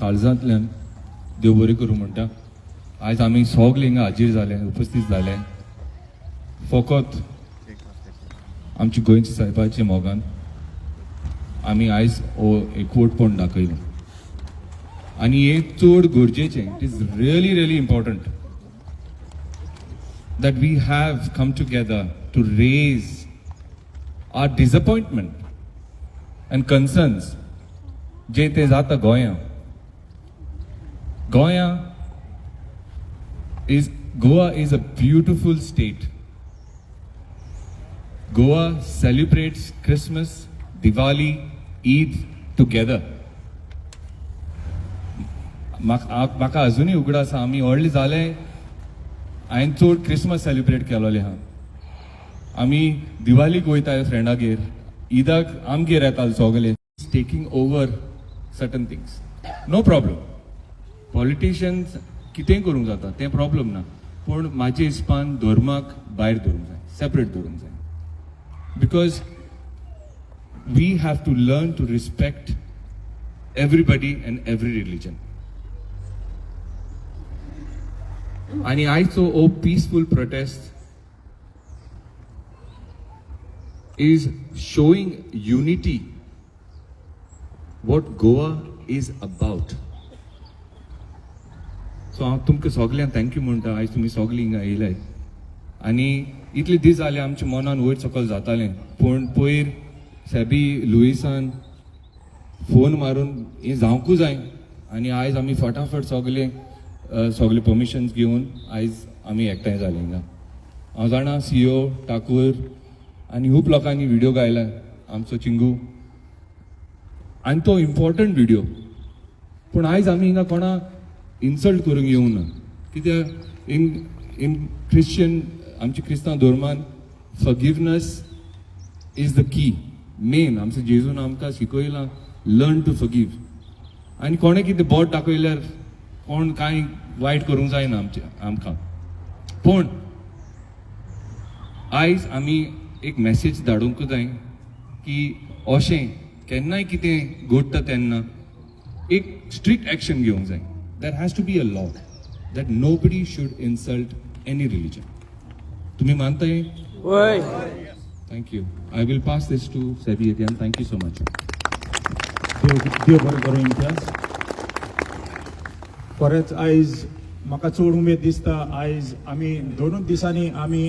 काळजांतल्यान देव बरें करूं म्हणटा. आयज आमी सगळे हिंगा हाजीर जाले, उपस्थित जाले फकत आमची गोंयच्या साहेबाचे मोगान. आमी आयज एकवटपण दाखयलो आनी हें चड गरजेचें. It is really really important that we have come together to raise our disappointment and concerns जे ते जाता गोंया. Goa is a beautiful state. Goa celebrates Christmas, Diwali, Eid together. म्हाका अजुनूय उगड आसा, आमी व्हडले जाले. हांवें चड क्रिसमस सेलिब्रेट केलोले आहा. आमी दिवालीक वयताय फ्रेंडागेर, ईदाक आमगेर येताले सगळे. Taking over certain things, no problem. Politicians कितेंय करूंक जाता, तें प्रॉब्लम ना. पूण म्हाजे हिसपान धर्माक भायर दवरूंक जाय, सेपरेट दवरूंक जाय. Because we have to learn to respect everybody and every religion. आणि आयचो ओ peaceful protest is showing unity, what Goa is about. So हांव तुमकां सगळ्यांक थँक्यू म्हणटा. आयज तुमी सगळीं हिंगा येयलाय आनी इतले दीस जाले आमच्या मनान वयर सकयल जातालें. पूण पयर सेबी लुईसान फोन मारून हें जावंकू जाय आनी आयज आमी फटाफट सगळे परमिशन्स घेवन आयज आमी एकठांय जाले हिंगा. हांव जाणा सीओ ठाकूर आनी खूब लोकांनी व्हिडिओ गायला, आमचो चिंगू, आनी तो इम्पॉर्टंट व्हिडिओ. पूण आयज आमी हिंगा कोणा इन्सल्ट करूंक येवंक ना. कित्याक इन क्रिश्चन, आमच्या क्रिस्तांव धर्मान forgiveness is the key, main. आमचो जेजून आमकां शिकयलां लर्न टू फॉरगिव. आनी कोणें कितें बोट दाखयल्यार कोण कांय वायट करूंक जायना आमकां. पूण आयज आमी एक मॅसेज धाडूंक जाय की अशें केन्नाय कितें घडटा तेन्ना एक स्ट्रिक्ट एक्शन घेवंक जाय. There has to be a law that nobody should insult any religion. तुम्ही मानताय? Thank you. I will pass this to Sebi again. Thank you so much. देव बरें करूं इम्तियाज. खरेंच आयज म्हाका चड उमेद दिसता. आयज आमी दोनूच दिसांनी आमी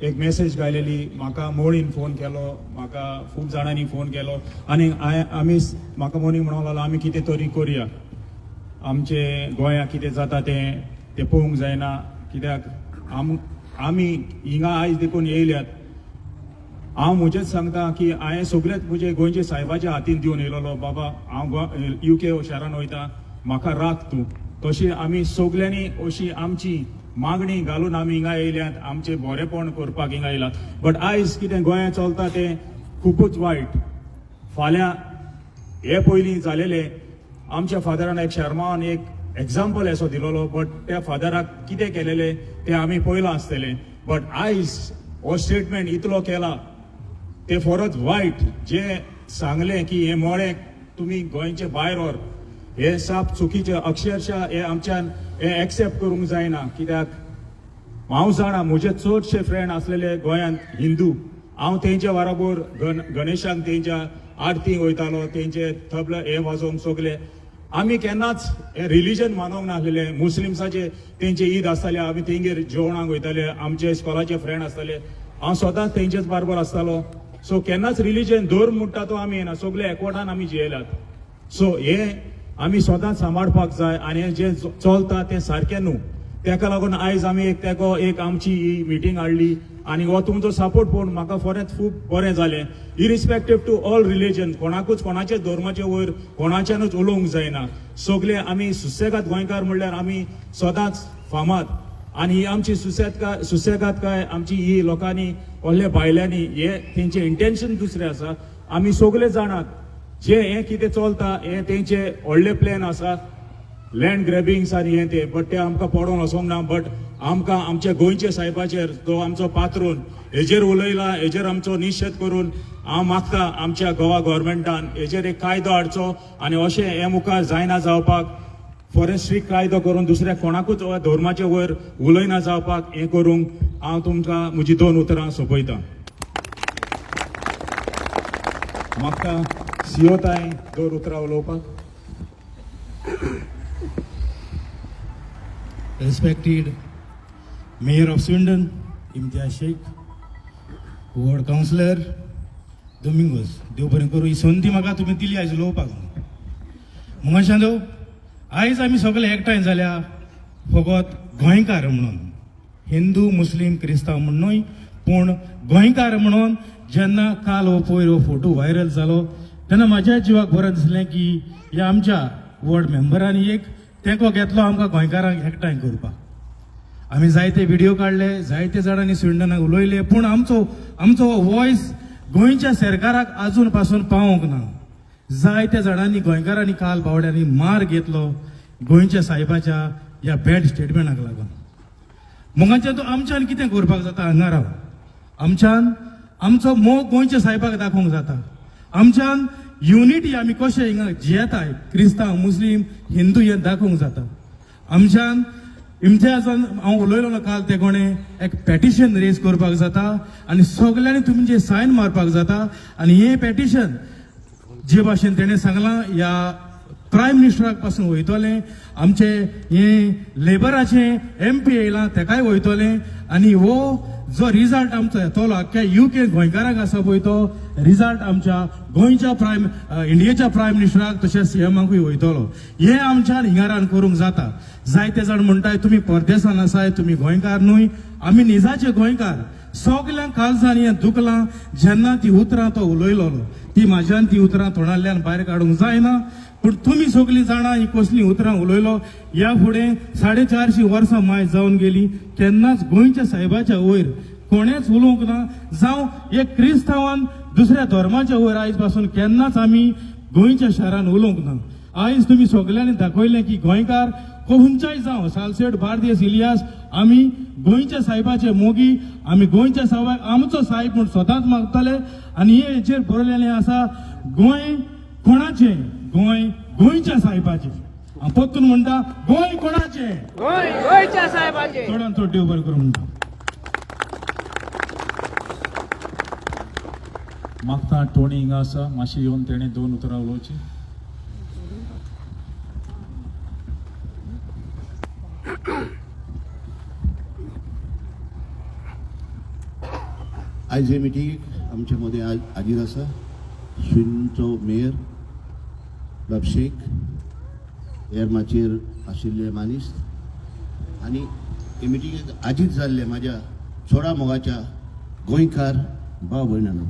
एक मेसेज गायलेली. म्हाका मोळीन फोन केलो, म्हाका खूब जाणांनी फोन केलो आनी आमी म्हाका मोनी म्हणूंक लागलो आमी कितें तरी करया. आमचे गोंयांत कितें जाता तें पळोवंक जायना. कित्याक आमी हिंगा आयज देखून येयल्यात. हांव म्हजेंच सांगता की हांवें सगळेंच म्हजे गोंयचे साहेबाच्या हातीन दिवन येयलोलो. बाबा हांव UK शारान वयता, म्हाका राख तूं. तशी आमी सगल्यांनी अशी आमची मागणी घालून आमी हिंगा येयल्यात, आमचे बरेपण करपाक हिंगा येयलात. बट आयज कितें गोंयांत चलता तें खूबच वायट. फाल्यां हे पयलीं जालेले आमच्या फादरान एक शर्मान एक एग्जाम्पल असो दिलोलो. बट त्या फादराक कितें केलेलें तें आमी पळयलां आसतलें. बट आयज हो स्टेटमेंट इतलो केला तें फरच वायट. जे सांगलें की हे मोळे तुमी गोंयचे भायर व्हर, हे साप चुकीचे. अक्षरशः हे आमच्यान हे एक्सेप्ट करूंक जायना. कित्याक हांव जाणा म्हजे चडशे फ्रेंड आसलेले गोंयांत हिंदू. हांव तेंच्या बरोबर गणेशाक तेंच्या आरतीक वयतालो, तेंचे तबला हे वाजोवंक सगळे. आमी केन्नाच हे रिलीजन मानूंक नासलेले. मुस्लिम्साचे तेंचे ईद आसताले, आमी तेंगेर जेवणाक वयताले. आमचे इस्कॉलाचे फ्रेंड आसताले, हांव स्वताच तेंचेच बरोबर आसतालो. सो केन्नाच रिलीजन धर्म म्हणटा तो आमी येना, सगळे एकवटान आमी जियेल्यात. सो हे आमी स्वताच सांबाळपाक जाय आनी जे चलता तें सारकें न्हू. तेका लागून आयज आमी एक आमची ही मिटींग हाडली आनी हो तुमचो सपोर्ट पळोवन म्हाका खरेंच खूब बरें जालें. इरिस्पेक्टीव टू ऑल रिलीजन, कोणाकूच कोणाचे धर्माचे वयर कोणाच्यानूच उलोवंक जायना. सगळे आमी सुसेगाद गोंयकार म्हणल्यार आमी सदांच फामाद. आनी ही आमची सुसेगादकाय आमची ही लोकांनी व्हडल्या भायल्यांनी हे तेंचे इंटेन्शन दुसरें आसा. आमी सगळे जाणात जे हे कितें चलता हे तेंचे व्हडले प्लॅन आसा, लँड ग्रॅबिंग्स आनी हे ते. बट ते आमकां पडोवन वचोंक ना. बट आमकां आमच्या गोंयच्या साहेबाचेर जो आमचो पात्रोन हेजेर उलयला, हेजेर आमचो निशेध करून हांव मागता आमच्या गोवा गव्हर्मेंटान हेजेर एक कायदो हाडचो आनी अशें हे मुखार जायना जावपाक फॉरेस्ट्री कायदो करून दुसऱ्या कोणाकूच धर्माचे वयर उलयना जावपाक हें करूंक हांव तुमकां म्हजी 2 उतरां सोंपयतां. मागता सीओ ताई 2 उतरां उलोवपाक. Respected Mayor of Swindon, Imtiaz Sheikh, Ward Councillor, Domingos, देव बरें करूं. ही संदी म्हाका तुमी दिली आयज उलोवपाक. मंगळशांदो आयज आमी सगळे एकठांय जाल्या फकत गोंयकार म्हणून, हिंदू मुस्लीम क्रिस्तांव म्हूण न्हय, पूण गोंयकार म्हणून जेन्ना काल हो पयर हो फोटो व्हायरल जालो तेन्ना म्हाज्या जिवाक बरें दिसलें की ह्या आमच्या वॉर्ड मेंबरांनी एक तेंको घेतलो आमकां गोंयकारांक एकठांय करपाक. आमी जायते व्हिडिओ काडले, जायते जाणांनी स्विंडनाक उलयले, पूण आमचो वॉयस गोंयच्या सरकाराक आजून पासून पावोंक ना. जायत्या जाणांनी गोंयकारांनी काल बावड्यांनी मार घेतलो गोंयच्या साहेबाच्या ह्या बॅड स्टेटमेंटाक लागून. मंगाच्यान आमच्यान कितें करपाक जाता हांगा राव. आमच्यान आमचो मोग गोंयच्या साहेबाक दाखोवंक जाता. आमच्यान युनिटी आमी कशे हिंगा जियेताय क्रिस्तांव मुस्लीम हिंदू हें दाखोवंक जाता. आमच्यान इम्तियाजान हांव उलयलो काल ते कोणे एक पेटिशन रेज करपाक जाता आनी सगल्यांनी तुमी जे सायन मारपाक जाता आनी हे पेटिशन जे भाशेन तेणें सांगलां ह्या प्रायम मिनिस्टराक पासून वयतलें, आमचे हे लेबराचे MP येयलां तेकाय वयतलें आनी हो जो रिजल्ट आमचो येतलो अख्ख्या UK गोंयकारांक आसा पळय तो रिजल्ट आमच्या गोंयच्या इंडियेच्या प्रायम मिनिस्टराक तशेंच CMाकूय वयतलो. हे आमच्यान हिंगारान करूंक जाता. जायते जाण म्हणटाय तुमी परदेसान आसाय, तुमी गोंयकार न्हय, आमी निजाचे गोंयकार. सगल्यांक काळजान हें दुखलां जेन्ना ती उतरां तो उलयलो. ती म्हाज्यान ती उतरां तोंडांतल्यान भायर काडूंक जायना, पूण तुमी सगळीं जाणां ही कसलीं उतरां उलयलो. ह्या फुडें 450 वर्सां माय जावन गेली, केन्नाच गोंयच्या साहेबाच्या वयर कोणेच उलोवंक ना. जावं एक क्रिस्तांवान दुसऱ्या धर्माच्या वयर आयज पासून केन्नाच आमी गोंयच्या शारान उलोवंक ना. आयज तुमी सगल्यांनी दाखयलें की गोंयकार खंयच्याय जावं सालसेट बार्देस इलियास आमी गोंयच्या साहेबाचे मोगी, आमी गोंयच्या साहेबाक आमचो साहेब म्हूण स्वताच मागतले. आनी हेचेर बरयलेलें आसा गोंय कोणाचें, गोंय गोंयच्या साहेबाचें. हांव परतून म्हणटा गोंय कोणाचें, गोंय गोंयच्या साहेबाचें. चडांत चड देव बरें करूं म्हणटा. मागता टोनी हिंगा आसा, मातशी येवन तेणें 2 उतरां उलोवची. आयज हे मिटींगेक आमचे मदें हाजीर आसा स्विंडनचो मेयर बाब शेख, हेर माचयेर आशिल्ले मानिस्त आनी हे मिटींगेक हाजीर जाल्ले म्हाज्या चोडा मोगाच्या गोंयकार भाव भयणांनो.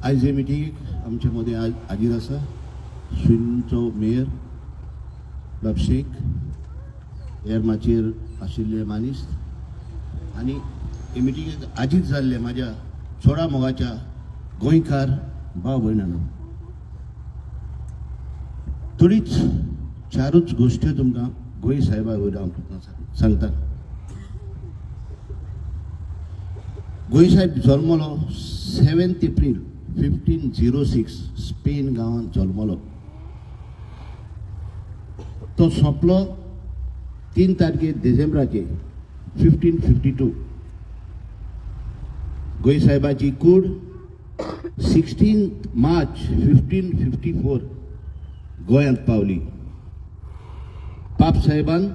आयज हे मिटींगेक आमचे मदें हाजीर आसा स्विंडनचो मेयर बाब शेख, हेर माचयेर आशिल्ले मानिस्त आनी हे मिटींगेक हाजीर जाल्ले म्हाज्या चोडा मोगाच्या गोंयकार भाव भयणांनो. थोडीच 4 गोश्टी तुमकां गोंय साहेबा वयर हांव तुमकां सांगता. गोंय साहेब जल्मलो 7 एप्रील 1506 स्पेन गांवांत जल्मलो. तो सोंपलो 3 तारखेर डिसेंबराचे 1552. गोंय साहेबाची कूड 16 मार्च 1554 गोंयांत पावली. पाप साहेबान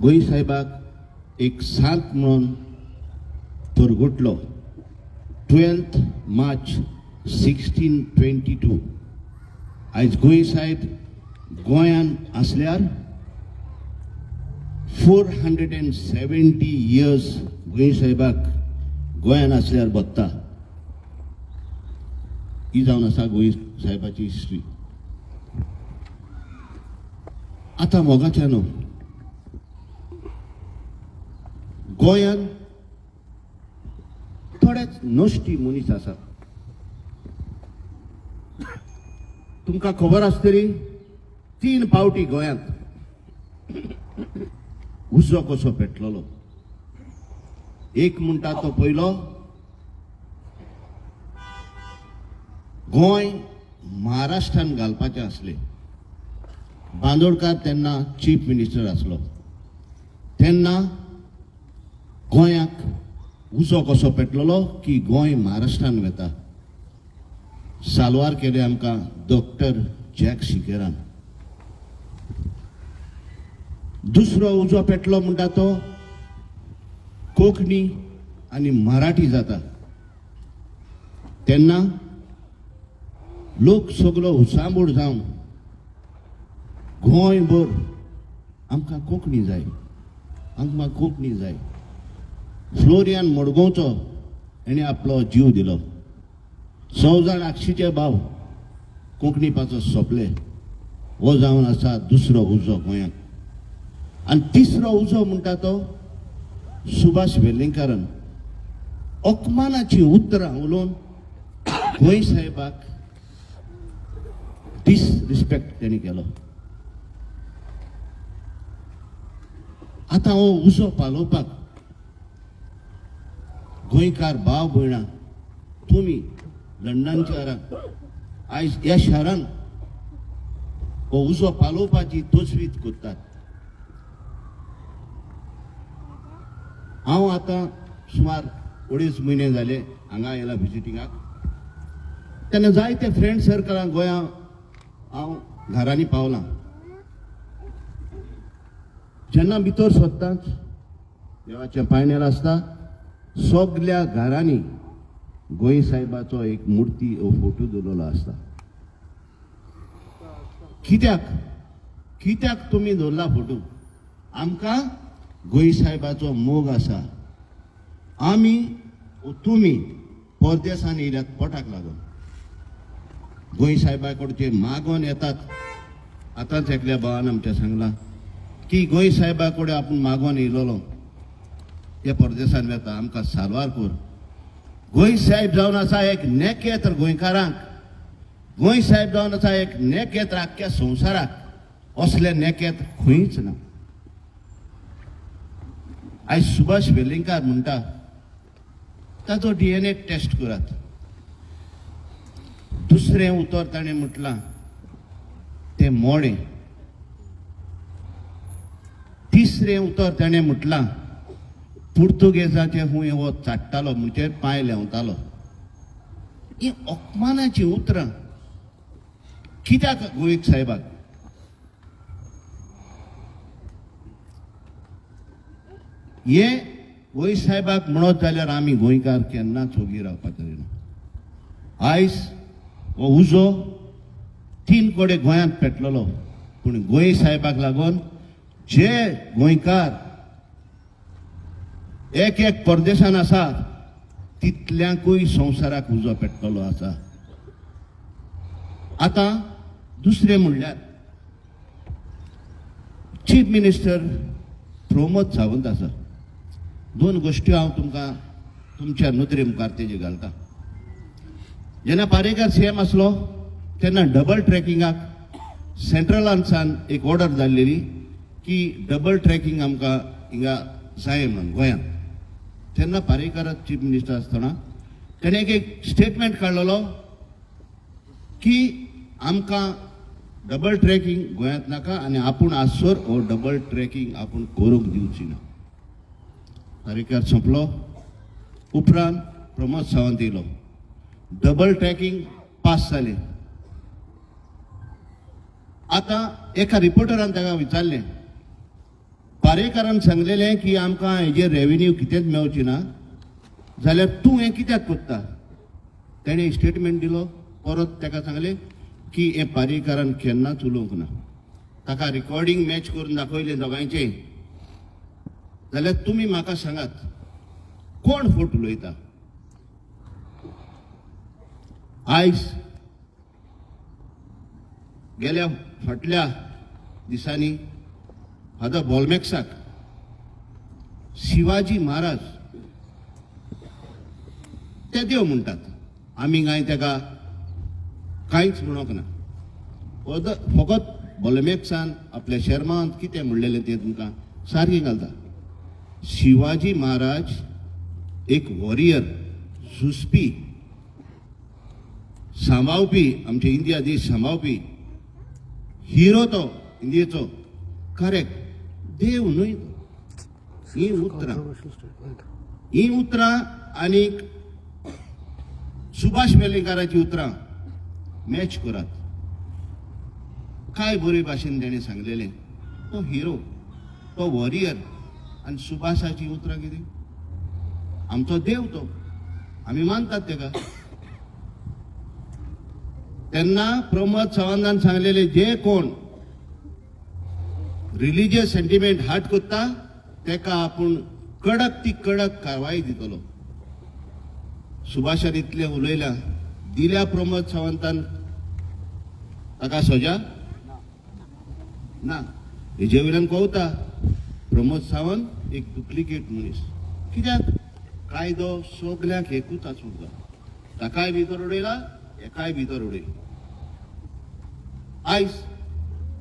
गोंय साहेबाक एक सांत म्हणून परगुटलो 12 मार्च 1622. आयज गोंय साहेब गोंयान आसल्यार 470 years गोंय साहेबाक गोंयान आसल्यार बत्ता. ही जावन आसा गोंय साहेबाची हिस्ट्री. आतां मोगाच्यानो गोंयान थोडेच नोश्टी मनीस आसा. तुमकां खबर आसतली 3 फावटी गोंयांत उजो कसो पेटलोलो. एक म्हणटा तो पयलो, गोंय महाराष्ट्रान घालपाचें आसलें. बांदोडकार तेन्ना चीफ मिनिस्टर आसलो. तेन्ना गोंयाक उजो कसो पेटलेलो की गोंय महाराष्ट्रान वता. सालवार केले आमकां डॉक्टर जॅक शिकेरान. दुसरो उजो पेटलो म्हणटा तो कोंकणी आनी मराठी जाता. तेन्ना लोक सगळो हुसांबूड जावन गोंयभर आमकां कोंकणी जाय, आमकां कोंकणी जाय. फ्लोरियन मडगांवचो हेणे आपलो जीव दिलो. 1980चे भाव कोंकणीपाचो सोंपले. हो जावन आसा दुसरो उजो गोंयांत. आनी तिसरो उजो म्हणटा तो सुभाष वेलिंगकारान अपमानाची उतरां उलोवन गोंय साहेबाक डिसरिस्पेक्ट तेणी केलो. आतां हो उजो पालोवपाक गोंयकार भाव भयणां तुमी लंडनच्या शारांत आयज ह्या शारांत हो उजो पालोवपाची तजवीज करतात. हांव आतां सुमार 2.5 म्हयने जाले हांगा येयला विजिटिंगाक. तेन्ना जायते फ्रेंड सर्कलांक गोंया हांव घरांनी पावलां. जेन्ना भितर सोदताच देवाच्या पायण्यार आसता सगल्या घरांनी गोंय साहेबाचो एक मुर्ती वो फोटो दवरलेलो आसता. कित्याक तुमी दवरला फोटो? आमकां गोंय साहेबाचो मोग आसा. आमी तुमी परदेसान येयल्यात पोटाक लागून. गोंय साहेबा कडचे मागोन येतात. आतांच एकल्या भावान आमच्या सांगला की गोंय साहेबा कडेन आपूण मागोन येयलोलो, ते परदेसान वता, आमकां सारवार कर. गोंय साहेब जावन आसा एक नेकेत्र गोंयकारांक. गोंय साहेब जावन आसा एक नेकेत्र आख्ख्या संवसाराक. असले नेकेत्र खंयच ना. आयज सुभाष वेलिंगकार म्हणटा ताचो DNA टेस्ट करात. दुसरें उतर ताणें म्हटलां तें मोडें. तिसरें उतर ताणें म्हटलां पुर्तुगेजाचे खूंय हो चाट्टालो म्हणजे पांय लेवतालो. ही अपमानाची उतरां कित्याक गोंय साहेबाक? हे गोंय साहेबाक म्हणत जाल्यार आमी गोंयकार केन्नाच ओगी रावपाक जायना. आयज हो उजो 3 कडेन गोंयांत पेटलेलो, पूण गोंय साहेबाक लागून जे गोंयकार एक परदेशान आसा तितल्यांकूय संवसाराक उजो पेटलेलो आसा. आतां दुसरें म्हणल्यार चीफ मिनिस्टर प्रमोद सावंत आसा. 2 गोश्टी हांव तुमकां तुमच्या नदरे मुखार तेजे घालता. जेन्ना पारेकर CM आसलो तेन्ना डबल ट्रॅकिंगाक सेंट्रलांतसान एक ऑर्डर जाल्लेली की डबल ट्रॅकिंग आमकां हिंगा जाय म्हणून गोंयांत. तेन्ना पारेकर चीफ मिनिस्टर आसतना तेणें एक स्टेटमेंट काडलेलो की आमकां डबल ट्रॅकिंग गोंयांत नाका आनी आपूण आसोर हो डबल ट्रॅकिंग आपूण करूंक दिवची ना. पारेकर सोंपलो. उपरांत प्रमोद सावंत येयलो. डबल ट्रॅकिंग पास जालें. आतां एका रिपोर्टरान ताका विचारलें, पारेकरान सांगलेलें की आमकां हेजे रेव्हेन्यू कितेंच मेळची ना जाल्यार तूं हें कित्याक कोत्ता? तेणें स्टेटमेंट दिलो. परत ताका सांगलें की हें पारेकरान केन्नाच उलोवंक ना. ताका रिकॉर्डिंग मॅच करून दाखयलें दोगांयचें. जाल्यार तुमी म्हाका सांगात कोण फोट उलयता? आयज गेल्या फाटल्या दिसांनी फादर बॉलमॅक्साक शिवाजी महाराज ते देव म्हणटात. आमी काय ताका कांयच म्हणोंक ना. फकत बॉलमॅक्सान आपल्या शर्मांत कितें म्हणलेलें तें तुमकां सारकें घालता. शिवाजी महाराज एक वॉरियर, झुजपी, सांबाळपी, आमचे इंडिया देश सांबाळपी हिरो तो इंडियेचो करेक्ट देव न्हय. ही उतरां आनी सुभाष वेलिंगकाराची उतरां मॅच करात. काय बरे भाशेन ताणें सांगलेलें. तो हिरो, तो वॉरियर आनी सुभाषाची उतरां कितें. आमचो देव तो, आमी मानतात तेका. तेन्ना प्रमोद सावंतान सांगलेले जे कोण रिलिजियस सेंटिमेंट हार्ट करता तेका आपूण कडक ती कडक कारवाई दितलो. सुभाषान इतले उलयल्या, दिल्या प्रमोद सावंतान ताका सजा ना. हेजे वयल्यान कळटा प्रमोद सावंत एक डुप्लिकेट मनीस. कित्याक कायदो सगळ्याक एकूच आसूंक जाय. ताकाय भितर उडयला, एकाय भितर उडय. आयज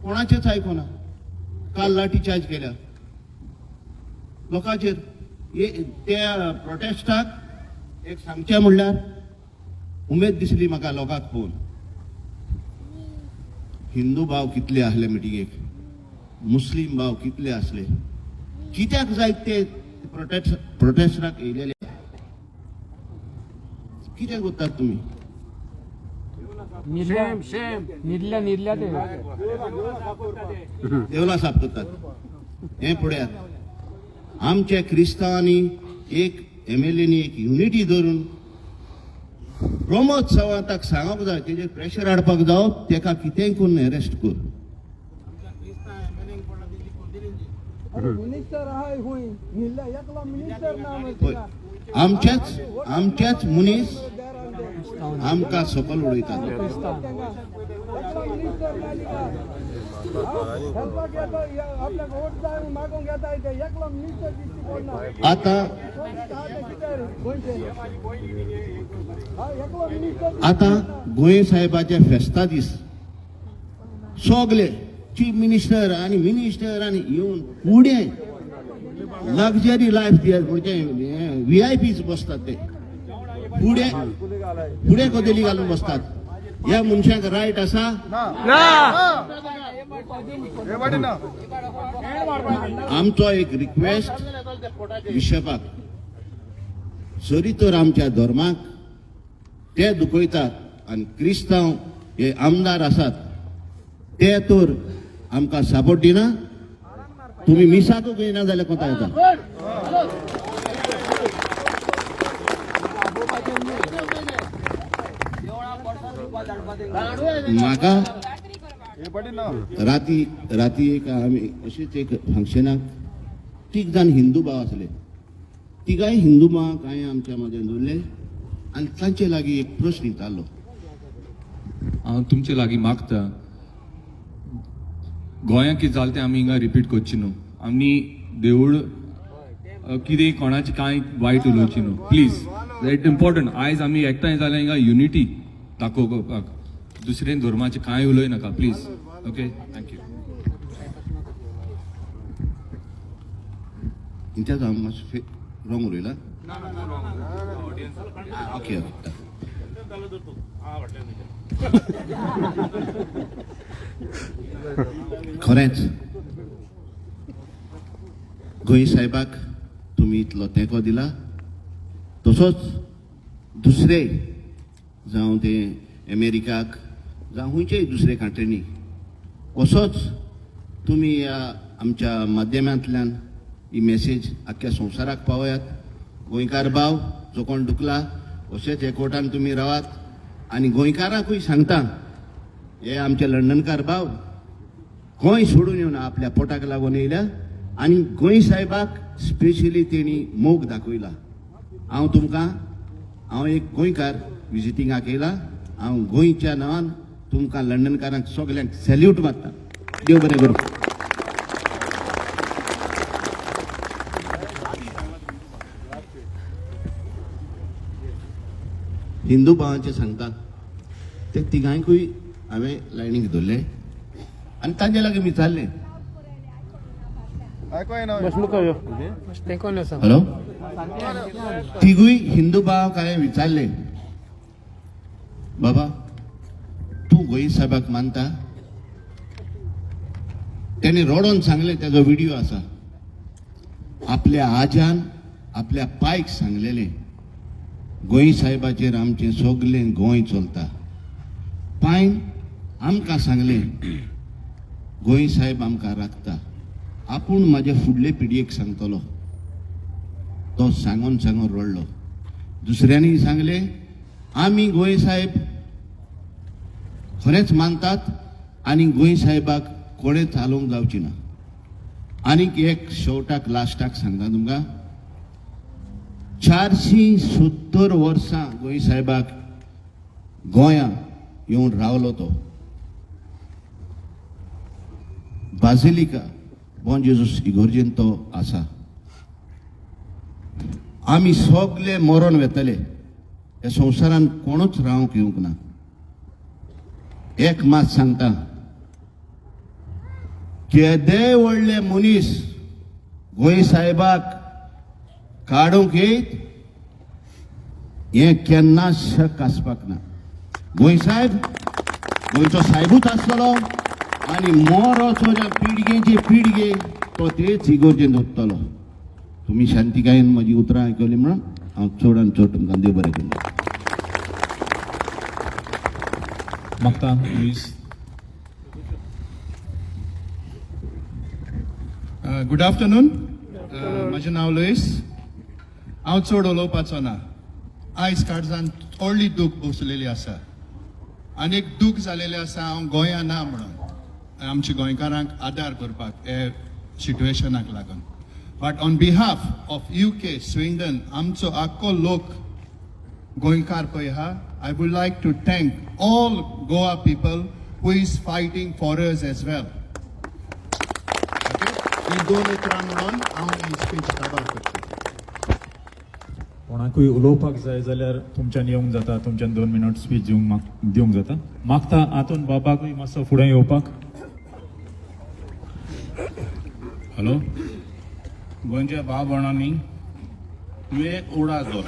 कोणाचेच आयकना. काल लाठी चार्ज केल्या लोकांचेर. त्या प्रोटेस्टाक एक सांगचें म्हणल्यार उमेद दिसली म्हाका लोकांक पळोवन. हिंदू भाव कितले आसले मिटिंगेक, मुस्लीम भाव कितले आसले. कित्याक जायत ते प्रोटेस्टाक येयलेले. कित्याक वतात तुमी. निर्ल्या ते देवळां साफ करतात. हे पळयात, आमच्या क्रिस्तांवांनी एक MLA एक युनिटी धरून प्रमोद सावंताक सांगप जाय, तेजेर प्रेशर हाडपाक जावं, तेका कितेंय करून अरेस्ट कर. आमचेच मनीस आमकां सकल उडयतात. आता गोंय साहेबाच्या फेस्ता दीस सगळे चीफ मिनिस्टर आणि मिनिस्टर आणि येऊन पुढे लक्झरी लाईफ म्हणजे VIPs बसतात. ते पुढे कदेली घालून बसतात. ह्या मनशाक रायट आसा. आमचो एक रिक्वेस्ट बिशपाक, जरी तर आमच्या धर्माक ते दुखयतात आनी क्रिस्तांव हे आमदार आसात ते तर आमकां सपोर्ट दिना. तुम्ही मिसाकूच येना जाल्यार कोता येता. म्हाका राती एक आमी अशीच एक फंक्शनाक तीग जाण हिंदू भाव आसले. तिगाय हिंदू भावाक हांवें आमच्या मदें दवरले आनी तांचे लागीं एक प्रश्न विचारलो. हांव तुमचे लागीं मागता, गोंयांत कितें जालें तें आमी हिंगा रिपीट करची न्हू. आमी देवूळ कितें कोणाची कांय वायट उलोवची न्हू प्लीज. It important. आयज आमी एकठांय जाल्यार हिंगा युनिटी दाखोवपाक. दुसरे धर्माचे कांय उलय नाका प्लीज. Okay, thank you. इंच्याच हांव मातशें रॉंग उलयला. ओके खरेंच गोंय साहेबाक तुमी इतलो तेंको दिला. तसोच दुसरे जावं ते अमेरिकाक जावं खंयच्याय दुसरे कंट्रीनी असोच तुमी ह्या आमच्या माध्यमांतल्यान ही मेसेज आख्ख्या संवसाराक पावयात. गोंयकार भाव जो कोण दुखला अशेंच हे कोर्टान तुमी रावात. आनी गोंयकारांकूय सांगता, हे आमचे लंडनकार भाव गोंय सोडून येवन आपल्या पोटाक लागून येयल्या आनी गोंय साहेबाक स्पेशली तेणी मोग दाखयला. हांव एक गोंयकार विजिटिंगाक येयला. हांव गोंयच्या नांवान तुमकां लंडनकारांक सगल्यांक सॅल्यूट मारता. देव बरें करूं. हिंदू भावांचे सांगता ते तिगांयकूय हांवें लायनीक धरले आनी तांचे लागीं विचारलें ते कोण असं हॅलो तिगूय हिंदू भाव काय विचारले बाबा तू गोई साहेबाक मानता त्यांनी रोडून सांगले त्याचा व्हिडिओ असा आपल्या आजान आपल्या पायक सांगलेले गोंय साहेबाचेर आमचे सगळे गोंय चलता पायन आमकां सांगले गोंय साहेब आमकां राखता आपूण माझ्या फुडले पिडयेक सांगतलो तो सांगून सांगून रडलो दुसऱ्यांनी सांगले आम्ही गोंय साहेब खरेंच मानतात आणि गोंय साहेबाक कोणे चालवंक जावची ना आनीक एक शेवटाक लास्टाक सांगता तुमकां 470 वर्सां गोंय साहेबाक गोंयां येवन रावलो तो बाजिलिका बॉन जेजूस इगोर्जेन तो आसा आमी सगळे मरण वेतले ह्या संवसारान कोणूच रावंक येवंक ना एक मात सांगता केदे व्हडले मनीस गोंय साहेबाक काडूंक येत हे केन्ना शक आसपाक ना गोंय साहेब गोंयचो साहेबूच आसतलो आनी मोरोचो ज्या पिळगेचे पिळगे तो तेच इगोर्जेन उरतलो तुम्ही शांतिकायेन म्हजी उतरां आयकली म्हणून हांव चडान चड तुमकां देव बरें करूं मागता लुईस गुड आफ्टरनून म्हजें नांव लुईस हांव चड उलोवपाचो ना आयज काळजान व्हडली दूख बसलेली आसा आनी एक दूख जालेलें आसा हांव गोंयां ना म्हणून आमच्या गोंयकारांक आदार करपाक हे सिट्युएशनाक लागून but on behalf of UK Sweden आमचो आख्खो लोक गोंयकार पळय आहा I would like to thank all Goa people who is fighting for us as well ही दोन उतरां म्हणून हांव ही स्पीच काबार करता कोणाकूय उलोवपाक जाय जाल्यार तुमच्यान येवंक जाता तुमच्यान 2 मिनट स्पीच दिवंक जाता मागता हातून बाबाकूय मातसो फुडें येवपाक हॅलो गोंयच्या भाव भयणांनी तुवें एक उडास दवर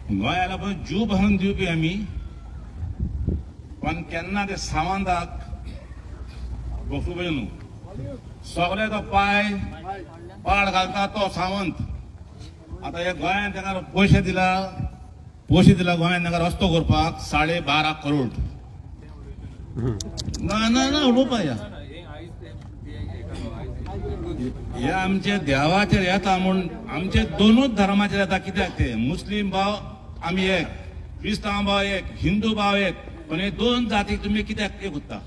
गोंयाला पळय जीव भरून दिवपी आमी पण केन्ना ते सावंताक बसोवचे न्हू सगळे तो पाड घालता तो सावंत आता हे गोंयान ताका पयशे दिला गोंयान ताका रस्तो करपाक 12.5 करोड ना ना ना उलोवपा या हे आमचे देवाचेर येता म्हूण आमचे दोनूच धर्माचेर येता कित्याक ते मुस्लीम भाव आमी एक क्रिस्तांव भाव एक हिंदू भाव एक पण हे दोन जातीक तुमी कित्याक एक उत्ता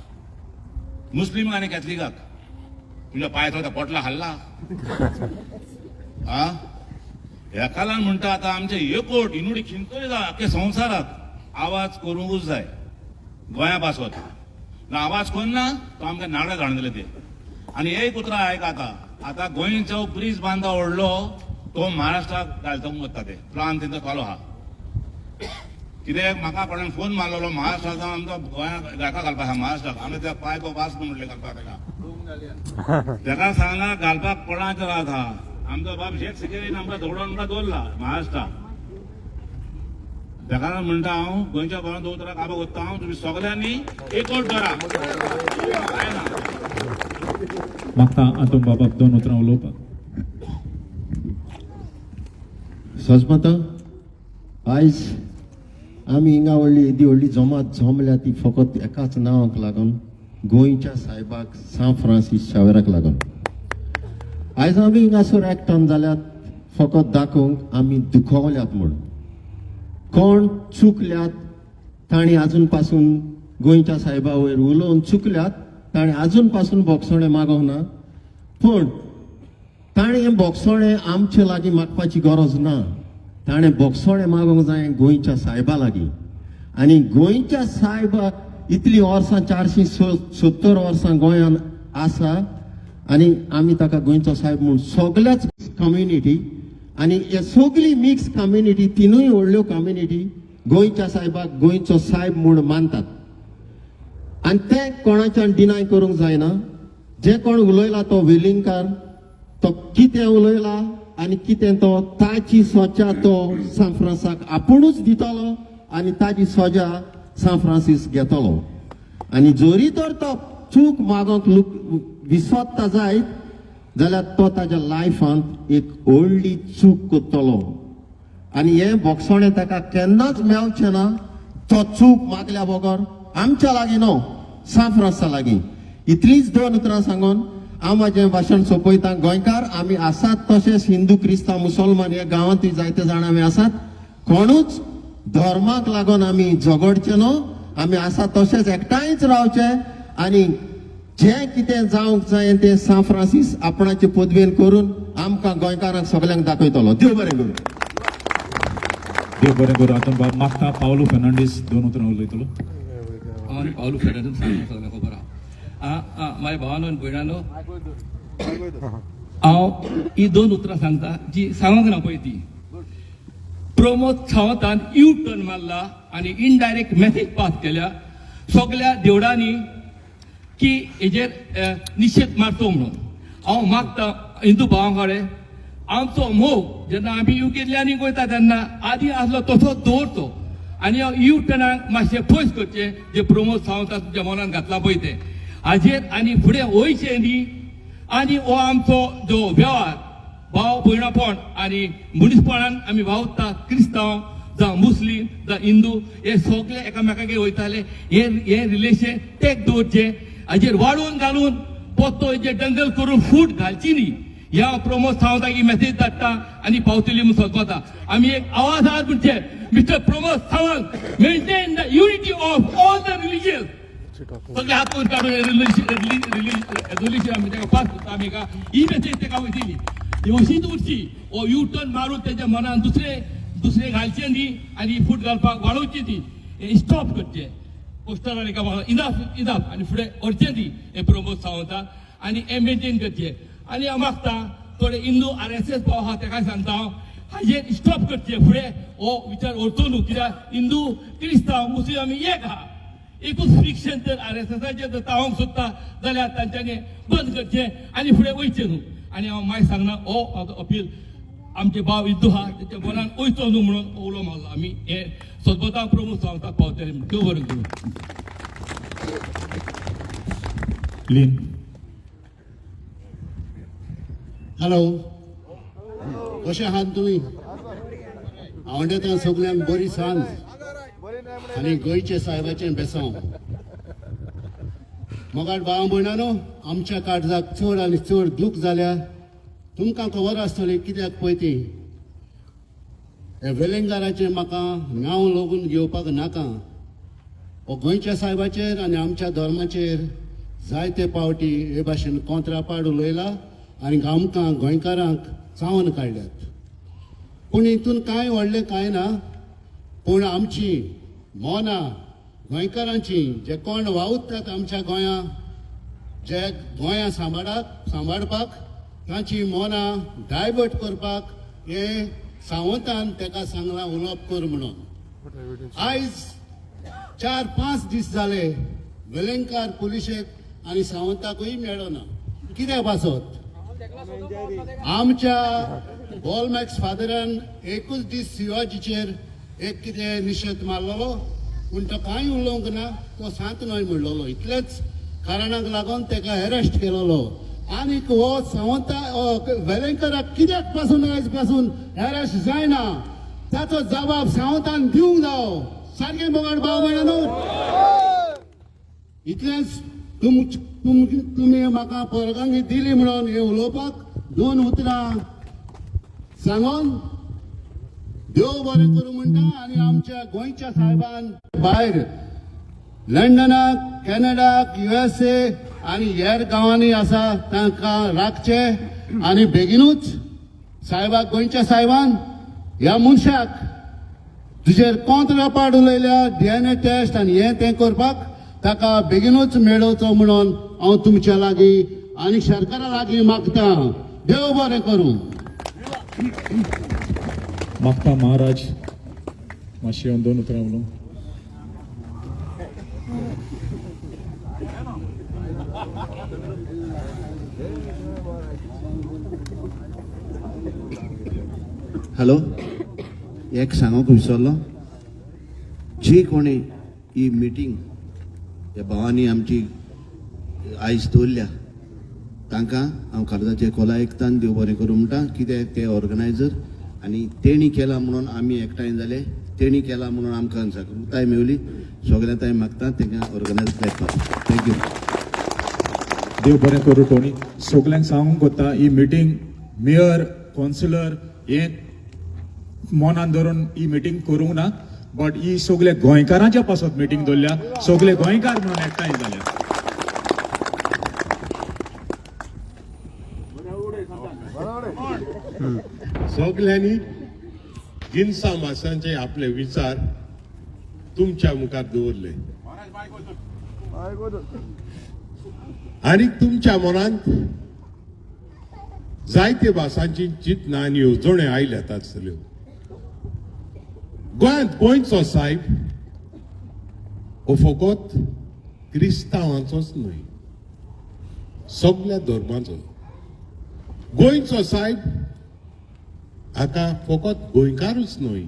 मुस्लीम आनी कॅथलिकाक तुज्या पांयाचो पोटला हल्ला आ हेका लागून म्हणटा आतां आमचे एकवट इनुडी खिंतूय जाय संवसाराक आवाज करूंकूच जाय गोंया पासत आवाज करना तो आमकां नाडे घालून दिले ते आनी एक उतरां आयक आतां गोंयचो ब्रीज बांदता व्हडलो तो महाराष्ट्राक घालतोंक वता ते प्लान तेंचो चालू आहा कित्याक म्हाका कोणें फोन मारलेलो महाराष्ट्राचो आमचो गोंयाक हेका घालपाक आहा महाराष्ट्राक आमी त्या पायको वास न्हू म्हणले घालपाक तेका सांगला घालपाक कोणाचो रात आहा आमचो बाब शेख सिक्युरिटीन आमकां दवडून आमकां दवरला महाराष्ट्राक तेका लागून म्हणटा हांव गोंयच्या भोंवण दोतोराक काबार कोत्ता हांव तुमी सगळ्यांनी एकवट करा मागता हातून बाबाक 2 उतरां उलोवपाक सजमत आयज आमी हिंगा व्हडली व्हडली जमात जमल्या ती फकत एकाच नांवाक लागून गोंयच्या साहेबाक सा फ्रांसीस शावेराक लागून आयज आमी हिंगासर एकठाण जाल्यात फकत दाखोवंक आमी दुखवल्यात म्हूण कोण चुकल्यात ताणी आजून पासून गोंयच्या साहेबा वयर उलोवन चुकल्यात ताणें आजून पासून बोगसोणें मागोवंक ना पूण ताणें हें बोगसोणें आमचे लागीं मागपाची गरज ना ताणें बोगसोणें मागोवंक जाय गोंयच्या साहेबा लागीं आनी गोंयच्या साहेबा इतलीं वर्सां 470 वर्सां गोंयान आसा आनी आमी ताका गोंयचो साहेब म्हूण सगळ्याच कम्युनिटी आनी हे सगळी मिक्स कम्युनिटी तिनूय व्हडल्यो कम्युनिटी गोंयच्या साहेबाक गोंयचो साहेब म्हूण मानतात आनी ते कोणाच्यान डिनाय करूंक जायना जे कोण उलयला तो वेलिंगकार तो कितें उलयला आनी कितें तो ताची सोच्या तो सान फ्रांसाक आपुणूच दितलो आनी ताजी सोजा सान फ्रांसीस घेतलो. आनी जोरी तर तो चूक मागोंक विसोत्ता जायत जाल्यार तो ताज्या लायफांत एक व्हडली चूक करतलो. आनी हे बोगसोणें ताका केन्नाच मेळचें ना. तो चूक मागल्या बगर आमच्या लागीं न्हू, सान फ्रांसा लागीं. इतलींच 2 उतरां सांगून हांव म्हाजें भाशण सोंपयतां. गोंयकार आमी आसात, तशेंच हिंदू क्रिस्तांव मुसलमान हे गांवांतूय जायते जाण आमी आसात. कोणूच धर्माक लागून आमी झगडचे न्हू. आमी आसात तशेंच एकठांयच रावचे आनी जें कितें जावंक जाय तें सान फ्रांसीस आपणाचे पदवेन करून आमकां गोंयकारांक सगल्यांक दाखयतलो. देव बरें करूं. देव बरें करूं. आतां मागता पावलो फेर्नांडीस 2 उतरां उलयतलो. हांव पावलो फेर्नांडीस सांगता सगळ्यांक खबर आहा. म्हाज्या भावानो आनी भयणानो, हांव ही 2 उतरां सांगता जी सांगूंक ना पळय ती. प्रमोद सावंतान यू टर्न मारला आनी इनडायरेक्ट मेसेज पास केल्या सगळ्या देवळांनी की हेजेर निशेध मारचो म्हणून. हांव मागता हिंदू भावां कडेन आमचो मोग जेन्ना आमी युकेंतल्यानी वयता तेन्ना आदी आसलो तसोच दवरचो आनी यू टर्नाक मातशें पयस करचें जे प्रमोद सावंतान तुमच्या मनान घातला पळय तें हाजेर आनी फुडें वयचें न्ही. आनी हो आमचो जो वेव्हार भाव भयणापण आनी मनीसपणान आमी वावुरता, क्रिस्तांव जावं मुस्लीम जावं हिंदू हे सगळे एकामेकागेर वयताले. हे रिलेशन तेक दवरचें, हाजेर वाडोवन घालून पोतो हेजेर दंगल करून फूट घालची न्ही. ह्या प्रमोद सावंताक ही मेसेज धाडटा आनी पावतली म्हूण सोदता. आमी एक आवाज आहात म्हणचे mister Pramod Sawant maintain the unity of all the religion. सगळे हातून काडून रेजोल्युशन आमी ताका पास करता. आमी ही मेसेज ताका वयतली अशीच उरची. हो यू टर्न मारून तेच्या मनान दुसरे घालचे न्ही आनी फूट घालपाक वाडोवची न्ही. हे स्टॉप करचे. पोस्टरान एका इनाफ आनी फुडें व्हरचें न्ही हे प्रमोद सावंताक आनी हे मेंटेन करचें. आनी हांव मागता थोडे हिंदू RSS भाव आहा ताका सांगता हांव हाजेर स्टॉप करचें. फुडें हो विचार व्हरचो न्हू. कित्याक हिंदू क्रिस्तांव मुस्लीम आमी एक आहा. एकूच फ्रिक्शन जर RSSाचेर जर तावंक सोदता जाल्यार तांच्यांनी बंद करचें आनी फुडें वयचें न्हू. आनी हांव मागीर सांगना हो अपील आमचे भाव हिंदू आहा तेच्या मनान वयचो न्हू म्हणून उलो मारलो आमी. हे सोदता प्रमोद सावंताक पावतले. देव बरें करूं. लीन. हॅलो, कशें आहात तुमी? हांव त्या सगळ्यांक बरी सांज आनी गोंयचे साहेबाचें बेसांव. मोगाट भावां भयणानो, आमच्या काळजाक चड आनी चड दूख जाल्या. तुमकां खबर आसतली कित्याक पळय ती हे वेलेंगाराचें म्हाका नांव लागून घेवपाक नाका. हो गोंयच्या साहेबाचेर आनी आमच्या धर्माचेर जायते पावटी हे भाशेन कोंत्रापाड उलयला आनी आमकां गोंयकारांक चावन काडल्यात. पूण हितून कांय व्हडलें कांय ना. पूण आमची मोना गोंयकारांची जे कोण वावुरतात आमच्या गोंया, जे गोंया सांबाळपाक तांची मोना डायवर्ट करपाक हे सावंतान ताका सांगलां उलोवप कर म्हणून. आयज 4-5 दीस जाले वेलेंकार पुलिशेक आनी सावंताकूय मेळ्ळो ना. कित्याक पासत? आमच्या गोलमॅक्स फादरान एकूच दीस शिवाजीचेर एक कितें निशेध मारलेलो पूण तो कांय उलोवंक ना. तो सांत न्हय म्हणलेलो. इतलेच कारणाक लागून ताका अरेस्ट केलेलो. आनीक हो सावंता वेलेंकाराक कित्याक पासून आयज पासून अरेस्ट जायना ताचो जबाब सावंतान दिवंक जावो. सारकें मोगाट भाव भयणानो, इतलेंच तुमी म्हाका परवानगी दिली म्हणून हे उलोवपाक 2 उतरां सांगून देव बरें करूं म्हणटा. आनी आमच्या गोंयच्या साहेबान भायर लंडनाक, कॅनडाक, USA आनी हेर गांवांनी आसा तांकां राखचे आनी बेगीनूच साहेबाक, गोंयच्या साहेबान ह्या मनशाक तुजेर कोंत्रापाड उलयल्या DNA टेस्ट आनी हें तें करपाक ताका बेगीनूच मेळोवचो म्हणून हांव तुमच्या लागीं आनी सरकारा लागीं मागता. देव बरें करूं. मागता महाराज मातशें येवन 2 उतरां उलोवंक. हॅलो, एक सांगूंक विसरलो, जी कोणी ही मिटींग ह्या भावांनी आमची आयज दवरल्या तांकां हांव काळजाचे खोला एकतान देव बरें करूं म्हणटा. कित्याक ते ऑर्गनायझर आनी तेणी केला म्हणून आमी एकठांय जाले, तेणी केला म्हणून आमकां जागृताय मेवली. सगळ्यांताय मागता तांकां ऑर्गनायझर करपाक. थँक्यू. देव बरें करूं टोनी. सगल्यांक सांगूंक कोत्ता ही मिटींग मेयर कावन्सिलर हे मनान धरून ही मिटींग करूंक ना, बट ही सगळे गोंयकारांच्या पासत मिटींग दवरल्या, सगळे गोंयकार म्हणून एकठांय जाल्या. सगळ्यांनी जिनसा मासांचे आपले विचार तुमच्या मुखार दवरले आणि तुमच्या मनांत जायते भासांची चिंतना आनी येवजण्यो आयल्यात आसल्यो. गोंयांत गोंयचो साहेब हो फकत क्रिस्तांवांचोच न्हय, सगळ्या धर्माचो. गोंयचो साहेब हाका फकत गोंयकारूच न्हय,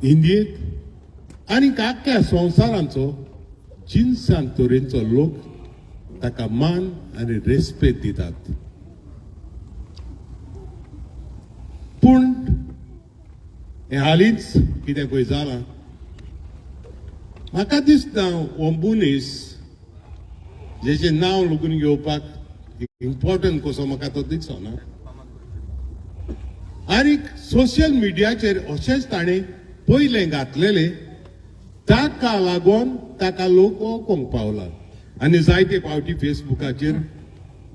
इंडियेक आनी आख्ख्या संवसारांचो जिनसांक तरेचो लोक ताका मान आनी रेस्पेद दितात. पूण हें हालींच कितें पळय जालां, म्हाका दिसता हो मनीस जेचें नांव लगून घेवपाक इम्पॉर्टंट कसो म्हाका तो दिसना. आनी सोशल मिडियाचेर अशेंच ताणें पयलें घातलेलें, ताका लागून ताका लोक वळखूंक पावला. आनी जायते फावटी फेसबुकाचेर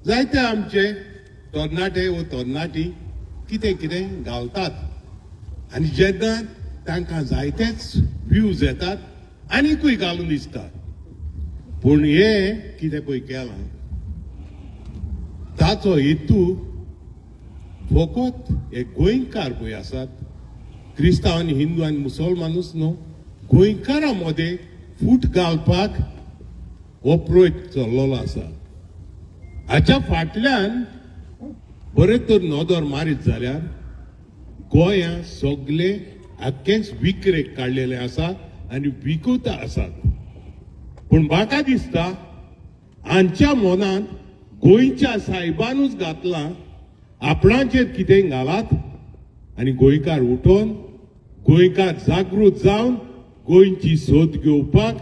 जायते आमचे तरणाटे व तरणाटी कितें कितें घालतात आनी जेन्ना तांकां जायतेच व्ह्यूज येतात आनीकूय घालून दिसता. पूण हे कितें पळय केलां ताचो हेतू फकत हे गोंयकार पळय आसात, क्रिस्तांव आनी हिंदू आनी मुसलमानूच न्हू, गोंयकारां मदें फूट घालपाक हो प्रयत्न चल्लोलो आसा. हाच्या फाटल्यान बरे तर नदर मारीत जाल्यार गोंयां सगळे आख्खेच विक्रेक काडलेले आसा आनी विकूत आसात. पूण म्हाका दिसता हांच्या मनांत गोंयच्या साहेबानूच घातलां आपणाचेर कितें घालात आनी गोंयकार उठोवन गोंयकार जागृत जावन गोंयची सोद घेवपाक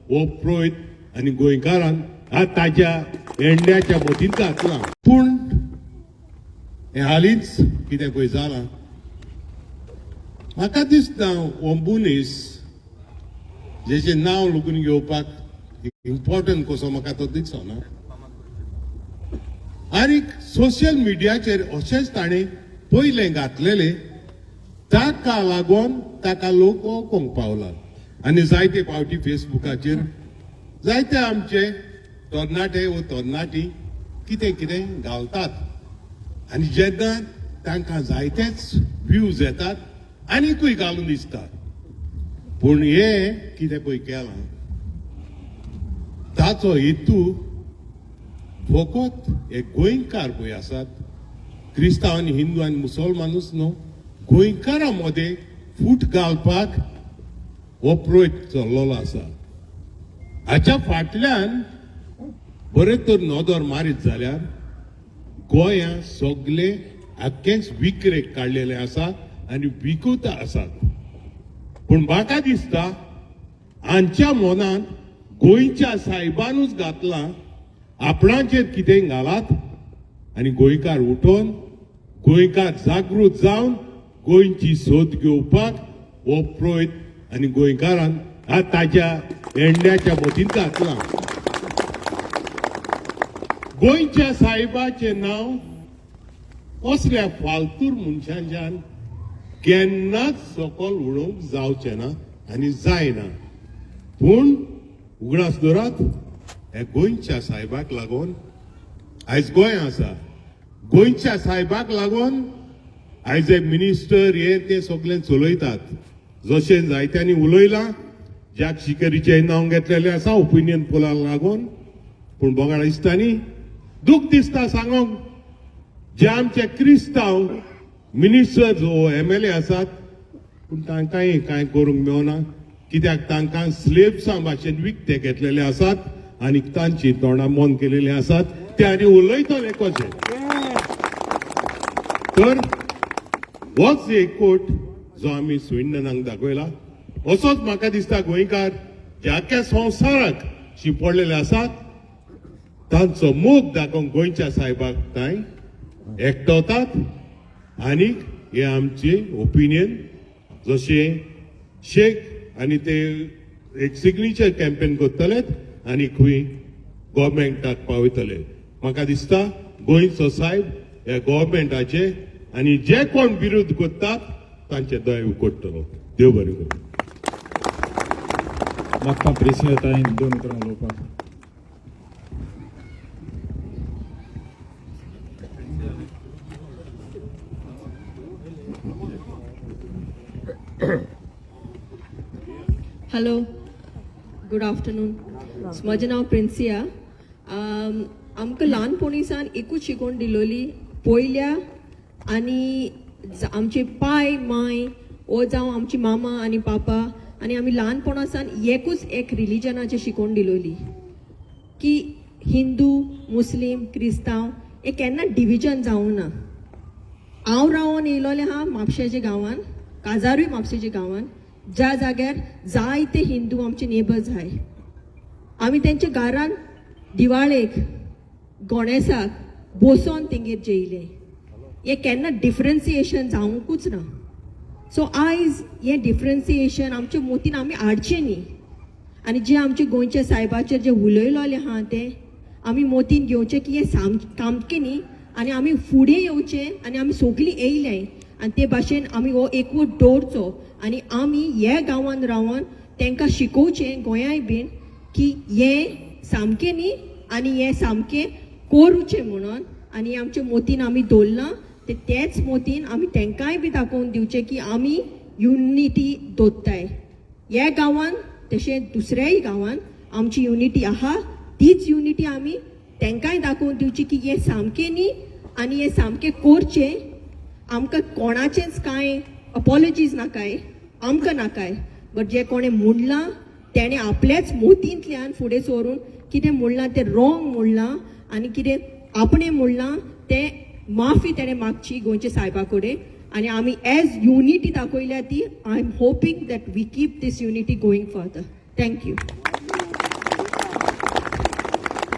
हो प्रयत्न आनी गोंयकारान ताच्या एंड्याच्या मदीं घातला. पूण हें हालींच कितें पळय जालां, म्हाका दिसता हो मनीस जेचें नांव लगून घेवपाक इम्पॉर्टंट कसो म्हाका तो दिसना. आनी सोशल मिडियाचेर अशेंच ताणें पयलें घातलेलें, ताका लागून ताका लोक वळखूंक पावला. आनी जायते फावटी फेसबुकाचेर जायते आमचे तरणाटे व तरणाटी कितें कितें घालतात आनी जेन्ना तांकां जायतेच व्ह्यूज येतात आनीकूय घालून दिसता. पूण हे कितें पळय केलां ताचो हेतू फकत हे गोंयकार पळय आसात, क्रिस्तांव आनी हिंदू आनी मुसलमानूच न्हू, गोंयकारां मदें फूट घालपाक हो प्रयत्न चल्लोलो आसा. हाच्या फाटल्यान बरे तर नदर मारीत जाल्यार गोंयां सगळे आख्खेच विक्रेक काडलेले आसा आनी विकूत आसात. पूण म्हाका दिसता हांच्या मनांत गोंयच्या साहेबानूच घातलां आपणाचेर कितें घालात आनी गोंयकार उठोवन गोंयकार जागृत जावन गोंयची सोद घेवपाक हो प्रयत्न आनी गोंयकारान ताच्या एंड्याच्या मदीं घातलां. गोंयच्या साहेबाचें नांव असल्या फालतूर मनशांच्यान केन्नाच सकयल उडोवंक जावचें ना आनी जायना. पूण उगडास धरात, हे गोंयच्या साहेबाक लागून आयज गोंय आसा. गोंयच्या साहेबाक लागून आयज एक मिनिस्टर हे ते सगळे चलयतात. जशें जायत्यांनी उलयलां, ज्याक शिकरीचें नांव घेतलेलें आसा ओपिनियन पोलाक लागून. पूण बोगाळ दिसता न्ही, दूख दिसता सांगूंक, जे आमचे क्रिस्तांव मिनिस्टर जो MLA आसात पूण तांकांय कांय करूंक मेळना कित्याक तांकां स्लेब्सां भाशेन विकते घेतलेले आसात आनी तांची तोंडां बंद केलेली आसात ते आनी उलयतले कशे तर होच एक कोट जो आमी स्विडनाक दाखयला असोच म्हाका दिसता गोंयकार जे आख्या संवसाराक शिंपडलेले आसात तांचो मोग दाखोवंक गोंयच्या साहेबाक कांय एकटवतात आनीक हे आमचे ओपिनियन जशें शेख आनी ते एक सिग्नेचर कॅम्पेन करतलेत आनी खंय गव्हर्मेंटाक पावयतले म्हाका दिसता गोंयचो साहेब ह्या गव्हर्मेंटाचे आनी जे कोण विरोध करतात तांचे दोळे उकडटलो देव बरें करूं म्हाका प्रेसिडेंट ताईन 2 उतरां उलोवपाक हॅलो गुड आफ्टरनून म्हजें नांव प्रिन्सिया आमकां ल्हानपणीसान एकूच शिकोवन दिलोली पयल्या आनी आमचे पाय माय ओ जावं आमची मामा आनी पापा आनी आमी ल्हानपणासान एकूच एक रिलिजनाचें शिकोवन दिलोली की हिंदू मुस्लीम क्रिस्तांव हे केन्ना डिविजन जावं ना हांव रावून येयलोलें आहा म्हापशेच्या गांवांत काजारूय म्हापशेच्या गांवांत ज्या जाग्यार जायते हिंदू आमचे नेबर्स आहाय आमी तेंच्या घरान दिवाळेक गणेशाक बसोन तेंगेर जेयले हे केन्ना डिफरन्सिएशन जावंकूच ना सो आयज हें डिफरन्सिएशन आमच्या मोतीन आमी हाडचें न्ही आनी जे आमचे गोंयच्या साहेबाचेर जे उलयलोले आहा ते आमी मोतीन घेवचें की हें सामकें न्ही आनी आमी फुडें येवचें आनी आमी सगळीं येयले आनी ते भाशेन आमी हो एकवट दवरचो आनी आमी ह्या गांवांत रावन तांकां शिकोवचें गोंयाय बीन की हें सामकें न्ही आनी हें सामकें करूचें म्हणून आनी आमच्या मोतीन आमी दवरलां तेच मोतीन आमी तांकांय बी दाखोवन दिवचें की आमी युनिटी दवरताय ह्या गांवांत तशें दुसऱ्याय गांवांत आमची युनिटी आहा तीच युनिटी आमी तांकांय दाखोवन दिवची की हें सामकें न्ही आनी हें सामकें करचें आमकां कोणाचेंच कांय अपॉलॉजीज नाकाय आमकां नाकाय बट जे कोणें म्हणलां तेणें आपल्याच मोतींतल्यान फुडें सरून कितें म्हणलां तें रॉंग म्हणलां आनी कितें आपणें म्हणलां तें माफी तेणें मागची गोंयच्या साहेबा कडेन आनी आमी एज युनिटी दाखयल्या ती I am hoping that we keep this unity going further thank you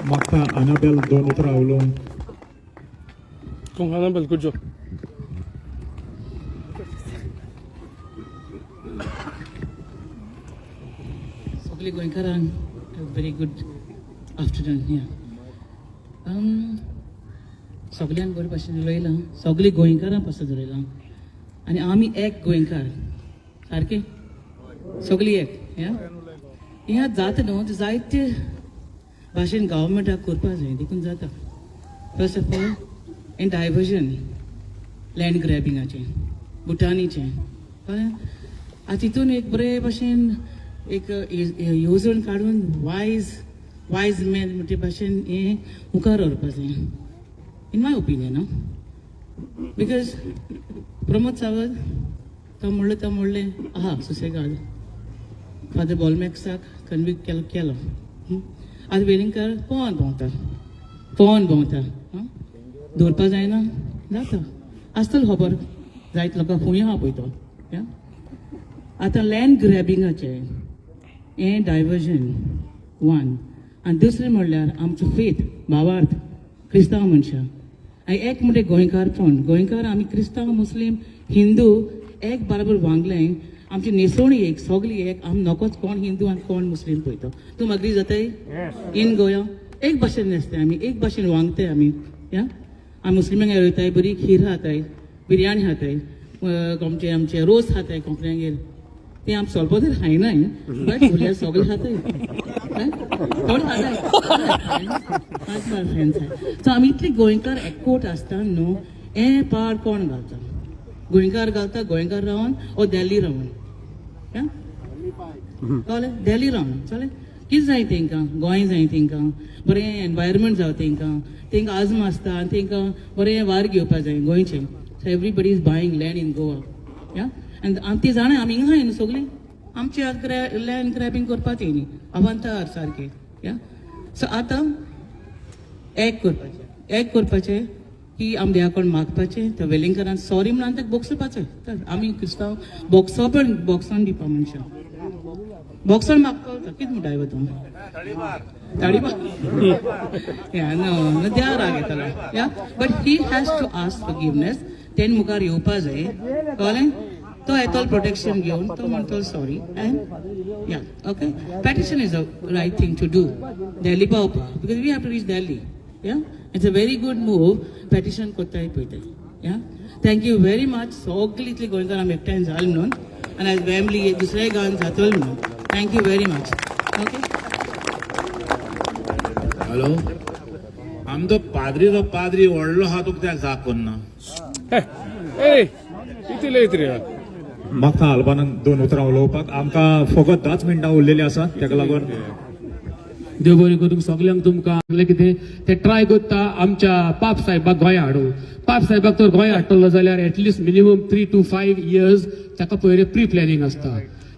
म्हाका अनाबेल 2 उतरां उलोवंक Anábel, good job. सगळी गोंयकारांक व्हेरी गुड आफ्टरनून सगळ्यांक बरे भाशेन उलयलां सगळी गोंयकारां पासून उलयलां आनी आमी एक गोंयकार सारकें सगळीं एक ह्या जाता न्हू जायते भाशेन गव्हर्मेंटाक करपा जाय देखून जाता फर्स्ट ऑफ ऑल हें डायवर्जन लँड ग्रॅबिंगाचें भुटानीचें कळ्ळें आतां तितून एक बरे भाशेन एक येवजण काडून वायज मॅन म्हणटे भाशेन हें मुखार व्हरपा जाय in my opinion because Pramod Sawant तो म्हणलें आहा सुसेगाद फादर बॉलमॅक्साक कन्विक्ट केलो आतां वेलिंगकार पवन भोंवता दवरपा जायना जाता आसतलो खबर जायत लोकांक खूंय आहा पळय तो आतां लँड ग्रॅबिंगाचें हें डायवर्जन वन आनी दुसरें म्हणल्यार आमचो फेथ भावार्थ क्रिस्तांव मनशां आनी एक म्हणजे गोंयकार आमी क्रिस्तांव मुस्लीम हिंदू एक बराबर वांगले आमची न्हेसवणी एक सगळी एक आमी नकोच कोण हिंदू आनी कोण मुस्लीम पळयता तूं मागरी जाताय इन गोंया एक भाशेन न्हेसताय आमी एक भाशेन वांगताय आमी आमी मुस्लिमांगेर वयताय बरी खीर खाताय बिरयानी खाताय आमचे रोस खाताय कोंकण्यांगेर ते आमी सोलपो तर खायनाय बट फुडल्यार सगळे खाताय थोडे खाताय फ्रेंड्स सो आमी इतले गोंयकार एकवट आसता न्हू हें पाड कोण घालता गोंयकार घालता गोंयकार रावन ओ दिल्ली रावन कळ्ळें दिल्ली रावन चले कितें जाय तांकां गोंय जाय तांकां बरें एनवायरमेंट जावं तांकां आजम आसता आनी तांकां बरें वार घेवपा जाय गोंयचें So everybody is buying land in Goa. Yeah? And ती जाणा आमी हिंगा हाय न्हू सगळीं आमचे लँड ग्रॅबिंग करपाचें न्ही अवांतर सारकें. या सो आतां एक करपाचें की आमी देवा कोण मागपाचें त्या वेलिंगकरान सॉरी म्हणून ताका बोक्सपाचें. तर आमी क्रिस्तांव बॉक्सान दिवपा मनशां बॉक्सान मागता कितें म्हणटाय तूं ताळीबार या नो देवा राग येतालो. या but he has to ask forgiveness. तेन मुखार येवपा जाय कळ्ळें. तो येतलो प्रोटेक्शन घेवन तो म्हणटलो sorry and yeah okay petition is a right thing to do Delhi पावपाक because we have to reach Delhi. Yeah it's a very good move petition कोत्ताय पळयताय. या थँक्यू व्हेरी मच. सगळीं इतली गोंयकार आमी एकठांय जाल म्हणून आनी आयज फॅमिली दुसऱ्या गांवांत जातलो म्हणून thank you very much. Okay hello आमचो पाद्री व्हडलो हा तुका त्या जाग करना किती लयत रे म्हाका आल्बानान 2 उतरां उलोवपाक आमकां फकत 10 मिनटां उरलेलीं आसा ताका लागून देव बरें करूं सगल्यांक तुमकां कितें ते ट्राय करता आमच्या पाप साहेबाक गोंया हाडूं. पाप साहेबाक तर गोंया हाडटलो जाल्यार एटलिस्ट मिनिमम 3 to 5 years ताका पयलीं प्री प्लॅनिंग आसता.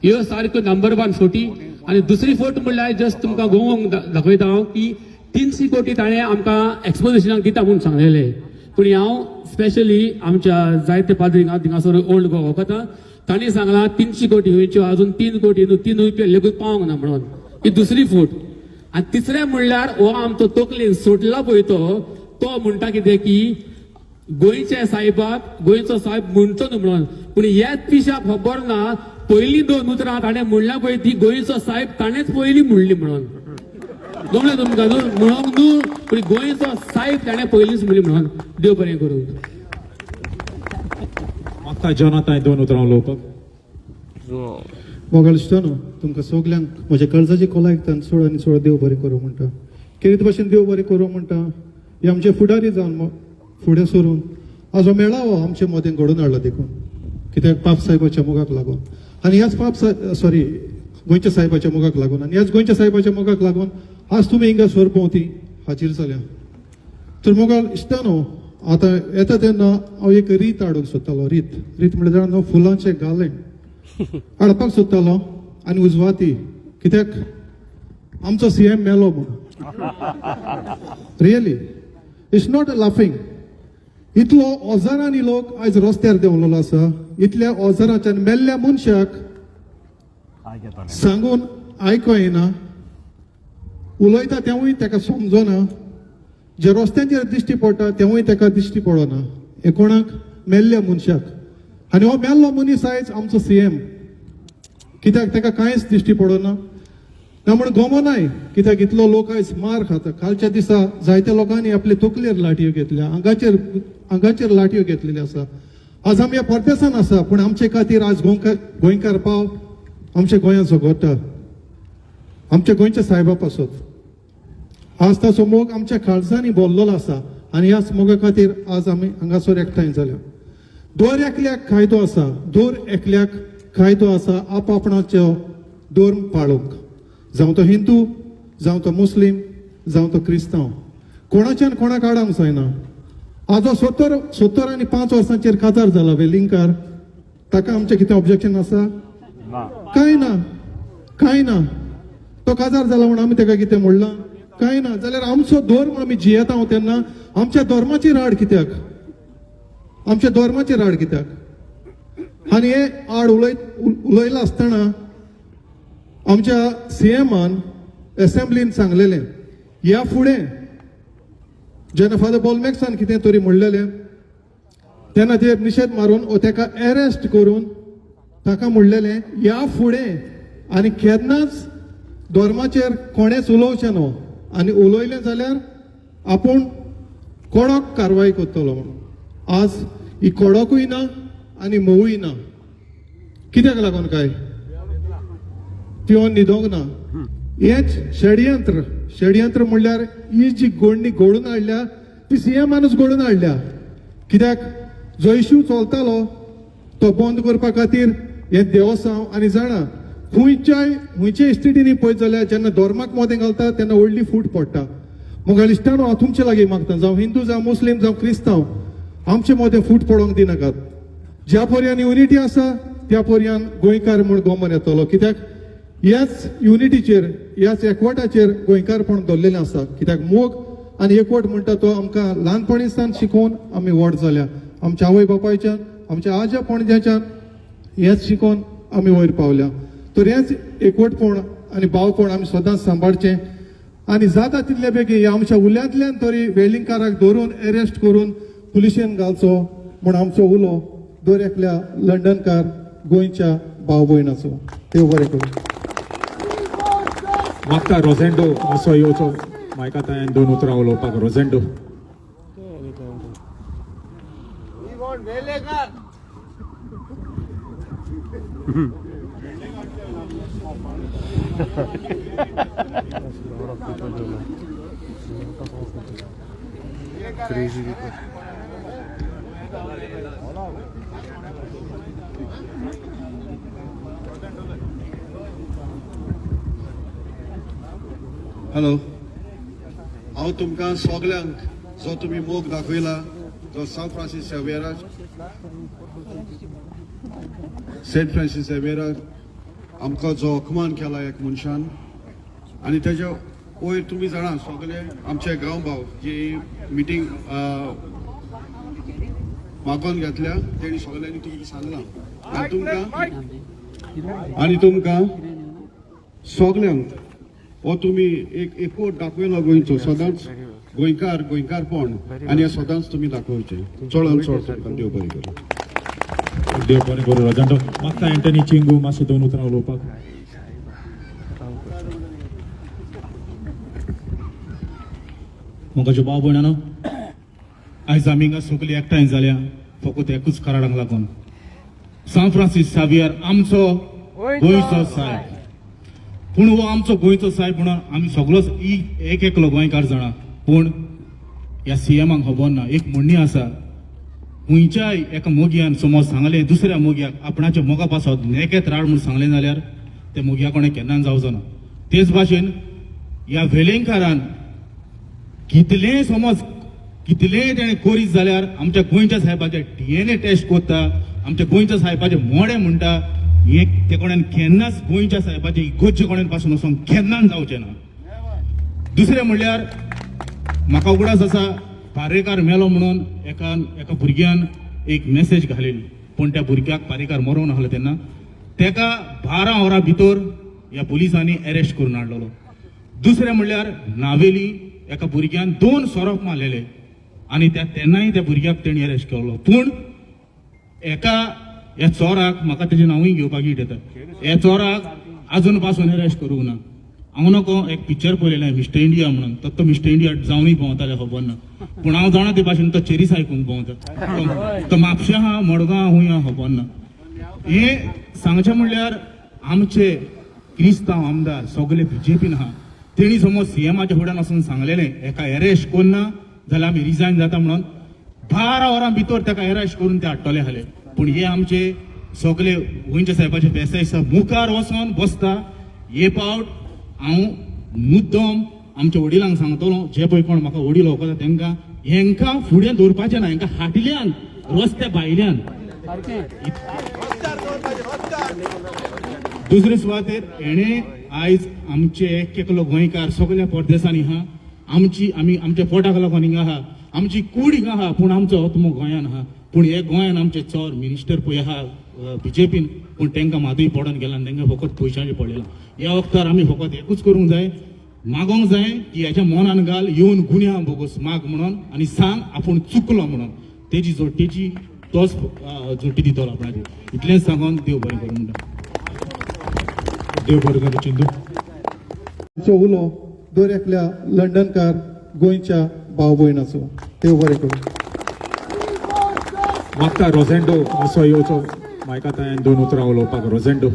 ह्यो सारक्यो नंबर 1 फोटी. आनी दुसरी फोट म्हणल्यार जस्ट तुमकां गोवंक दाखयता हांव की 300 कोटी ताणें आमकां एक्सपोजिशनाक दिता म्हणून सांगलेलें. पूण हांव स्पेशली आमच्या जायते पाद्रींक थिंगासर ओल्ड गोवा वता तांणी सांगलां 300 कोटी खंयच्यो अजून 3 कोटी न्हू 3 रुपया लेगून पावंक ना म्हणून. ही दुसरी फोट. आनी तिसरें म्हणल्यार हो आमचो तकलेन सोडला पळय तो म्हणटा कितें की गोंयच्या साहेबाक गोंयचो साहेब म्हणचो न्हू म्हणून. पूण ह्याच पिशाक खबर ना पयलीं 2 उतरां ताणें म्हणल्या पळय ती गोंयचो साहेब ताणेंच पयलीं म्हणली म्हणून. गमलें तुमकां न्हू म्हणूंक न्हू पूण गोंयचो साहेब ताणें पयलींच म्हणली म्हणून. देव बरें करूं. म्हाका जोनाताय 2 उतरां उलोवपाक. मोगाल इश्टानो तुमकां सगल्यांक म्हज्या कर्जाची कोलायकतान सोड आनी सोड देव बरें करूं म्हणटा. कितें भाशेन देव बरें करूं म्हणटा हे आमचे फुडारी जावन फुडें सरून आज हो मेळावो आमचे मदें घडोवन हाडला देखून कित्याक पाप साहेबाच्या मोगाक लागून आनी ह्याच गोंयच्या साहेबाच्या मोगाक लागून आनी ह्याच गोंयच्या साहेबाच्या मोगाक लागून आज तुमी हिंगा सोरभोंवती हाजीर जाल्या. तर मोगाल इश्टानो आतां येता तेन्ना हांव एक रीत हाडूंक सोदतालो. रीत म्हणल्यार न्हू फुलांचे गाले हाडपाक सोदतालो आनी उजवाती कित्याक आमचो CM मेलो म्हणून. Really it's not a laughing. इतलो ओजारांनी लोक आयज रस्त्यार देंवलेलो आसा. इतल्या ओजारांच्यान मेल्ल्या मनशाक सांगून आयको येना. उलयता तेवूय ताका समजना. जे रस्त्यांचेर दिश्टी पडटा तेवूय ताका दिश्टी पडना. हे कोणाक मेल्ल्या मनशाक. आनी हो मेल्लो मनीस आयज आमचो CM कित्याक ताका कांयच दिश्टी पडना. ना म्हण गमनाय कित्याक इतलो लोक आयज मार खाता. कालच्या दिसा जायत्या लोकांनी आपले तकलेर लाटयो घेतल्या आंगाचेर लाटयो घेतलेल्यो आसा. आज आमी ह्या परदेसान आसा पूण आमचे खातीर आज गोंयकार पाव आमच्या गोंयांत झगडटा. आमच्या गोंयच्या साहेबा पासत आज ताचो मोग आमच्या काळजांनी भरलेलो आसा आनी ह्याच मोगा खातीर आज आमी हांगासर एकठांय जाल्या. दर एकल्याक कायदो आसा. दर एकल्याक कायदो आसा आपआपणाच्यो धर्म पाळूंक. जावं तो हिंदू जावं तो मुस्लीम जावं तो क्रिस्तांव कोणाच्यान कोणाक आडावंक जायना. आज 70 आनी 5 वर्सांचेर काजार जाला वेलिंगकार. ताका आमचें कितें ऑब्जेक्शन आसा? कांय ना. तो काजार जाला म्हणून आमी ताका कितें म्हणलां? कांय ना. जाल्यार आमचो धर्म आमी जियेता तेन्ना आमच्या धर्माची राड कित्याक? आमच्या धर्माची राड कित्याक? आनी हे आड उलयला आसतना आमच्या CMन असेंब्लीन सांगलेलें ह्या फुडें जेन्ना फादर बॉलमॅक्सान कितें तरी म्हणलेलें तेन्ना ते निशेध मारून ताका अरेस्ट करून ताका म्हणलेलें ह्या फुडें आनी केन्नाच धर्माचेर कोणेच उलोवचें न्हू आनी उलयलें जाल्यार आपूण कडक कारवाय करतलो म्हणून. आज ही कडकूय ना आनी मोवूय ना. कित्याक लागून काय पिवन न्हिदोंक ना. हेच षडयंत्र म्हणल्यार ही जी गोडणी घडून हाडल्या ती CMनूच घडून हाडल्या. कित्याक जो इश्यू चलतालो तो बंद करपा खातीर हे देवस्थान आनी जाणा खंयचे स्थितींनी पळयत जाल्यार जेन्ना धर्माक मदें घालता तेन्ना व्हडली फूट पडटा. मुखार इश्टानो हांव तुमचे लागीं मागता जावं हिंदू जावं मुस्लीम जावं क्रिस्तांव आमचे मदें फूट पडोवंक दिनाकात. ज्या पर्यान युनिटी आसा त्या पर्यान गोंयकार म्हूण गोमन येतलो. कित्याक ह्याच युनिटीचेर ह्याच एकवटाचेर गोंयकारपण दवरलेलें आसा. कित्याक मोग आनी एकवट म्हणटा तो आमकां ल्हानपणीसान शिकोवन आमी व्हड जाल्या. आमच्या आवय बापायच्यान आमच्या आज्या पणज्याच्यान हेंच शिकोवन आमी वयर पावल्या. तर हेंच एकवटपण आनी भावपण आमी सदांच सांबाळचें आनी जाता तितले बेगीन आमच्या उल्यांतल्यान तरी वेलिंगकाराक धरून अरेस्ट करून पुलिशेन घालचो म्हूण आमचो उलो दर एकल्या लंडनकार गोंयच्या भाव भयणाचो. देव बरें करूं. म्हाका रोझेंडो असो येवचो मायकातायन 2 उतरां उलोवपाक. रोझेंडो. हॅलो, हांव तुमकां सगल्यांक जो तुमी मोग दाखयला, जो सेंट फ्रांसीस झेवियराक आमकां जो अपमान केला एक मनशान, आनी तेज्या वयर तुमी जाणा सगळे आमचे गांव भाव जी मिटींग मागोवन घेतल्या तेणी सगळ्यांनी तुमकां सांगलां. आनी तुमकां सगल्यांक हो तुमी एक एकवट दाखयलो गोंयचो. सदांच गोंयकारपण आनी हे सदांच तुमी दाखोवचें. चड तुमकां देव बरें करूं. देव बरें करूं. रोझेंडो. म्हाका एंटनी चिंगू मातशें 2 उतरां उलोवपाक. म्हाका भाव भयणानो, आयज आमी हिंगा सगळीं एकठांय जाल्या फकत एकूच कारणा लागून. सान फ्रांसीस झेवियर आमचो गोंयचो सायब. पूण हो आमचो गोंयचो सायब म्हणून आमी सगळोच एक एकलो गोंयकार जाणा. पूण ह्या सीएमाक खबर ना. एक म्हणणी आसा, खंयच्याय एका मोगयान समज सांगलें दुसऱ्या मोगयाक आपणाच्या मोगा पासत नेकेत राड म्हूण सांगलें जाल्यार ते मोगया कोणें केन्ना जावचो ना. तेच भाशेन ह्या वेलिंगकारान कितलेंय तेणें करीत जाल्यार आमच्या गोंयच्या साहेबाचे DNA टेस्ट कोत्ता, आमच्या गोंयच्या साहेबाचे मोडे म्हणटा. हें ते कोणेन केन्नाच गोंयच्या साहेबाचे इगोचे कोणेन पासून वचोन केन्नाच जावचें ना. दुसरें म्हणल्यार म्हाका उगडास आसा, पारेकार मेलो म्हणून एका भुरग्यान एक मेसेज घालिल्ली. पूण त्या भुरग्याक पारेकार मरोवन आहलो तेन्ना तेका 12 वरां भितर ह्या पुलिसांनी अरेस्ट करून हाडलेलो. दुसरें म्हणल्यार नावेली एका भुरग्यान 2 सोरोप मारलेले आनी तेन्नाय त्या भुरग्याक तेणी अरेस्ट केलो. पूण ह्या चोराक म्हाका तेजें नांवूय घेवपाक येता. ह्या चोराक आजून पासून अरेस्ट करूंक ना. हांव नको एक पिक्चर पळयलें मिस्टर इंडिया म्हणून. तो मिस्टर इंडिया जावनय भोंवताले खबर ना. पूण हांव जाणा ते भाशेन तो चेरीस आयकूंक भोंवता. तो म्हापशा आहा मडगांव खूंय आहा खबर ना. हें सांगचें म्हणल्यार आमचे क्रिस्तांव आमदार सगळे BJPन आहा. तेणी समज सीएमाच्या फुड्यान वचून सांगलेलें एका अरेस्ट करना जाल्यार आमी रिजायन जाता म्हणून 12 वरां भितर ताका अरेस्ट करून ते हाडटले आहले. पूण हे आमचे सगळे गोंयच्या साहेबाचे फेसायसा मुखार वचोन बसता. हे पावट हांव मुद्दम आमच्या वडिलांक सांगतलो, जे पळय कोण म्हाका वडील वळखता तेंकां, हेंकां फुडें दवरपाचें ना. हेंकां हाटल्यान रस्त्या भायल्यान. दुसरे सुवातेर हेणे आयज आमचे एक एकलो गोंयकार सगळ्या परदेसांनी आहा. आमी आमच्या पोटाक लागून हिंगा आहा. आमची कूड हिंगा आहा पूण आमचो आत्मो गोंयान आहा. पूण हे गोंयान आमचे चोर मिनिस्टर पळय आहा BJPन, पूण तांकां मातूय पडोन गेला आनी तांकां फकत पयशांचें पडलेलां. ह्या वक्तार आमी फकत एकूच करूंक जाय, मागोंक जाय की हेच्या मनान घाल येवन गुन्या बोगस माग म्हणून आनी सांग आपूण चुकलो म्हणून. तेजी जोडटेची तोच जोडटी दितलो आपणाची. इतलेंच सांगून देव बरें करूं म्हणटा. देव बरें करूं. चिंदू. आमचो उलो दर एकल्या लंडनकार गोंयच्या भाव भयणाचो. देव बरें करूं. म्हाका रोझेंडो असो येवचो मायकातायन 2 उतरां उलोवपाक. रोझेंडो.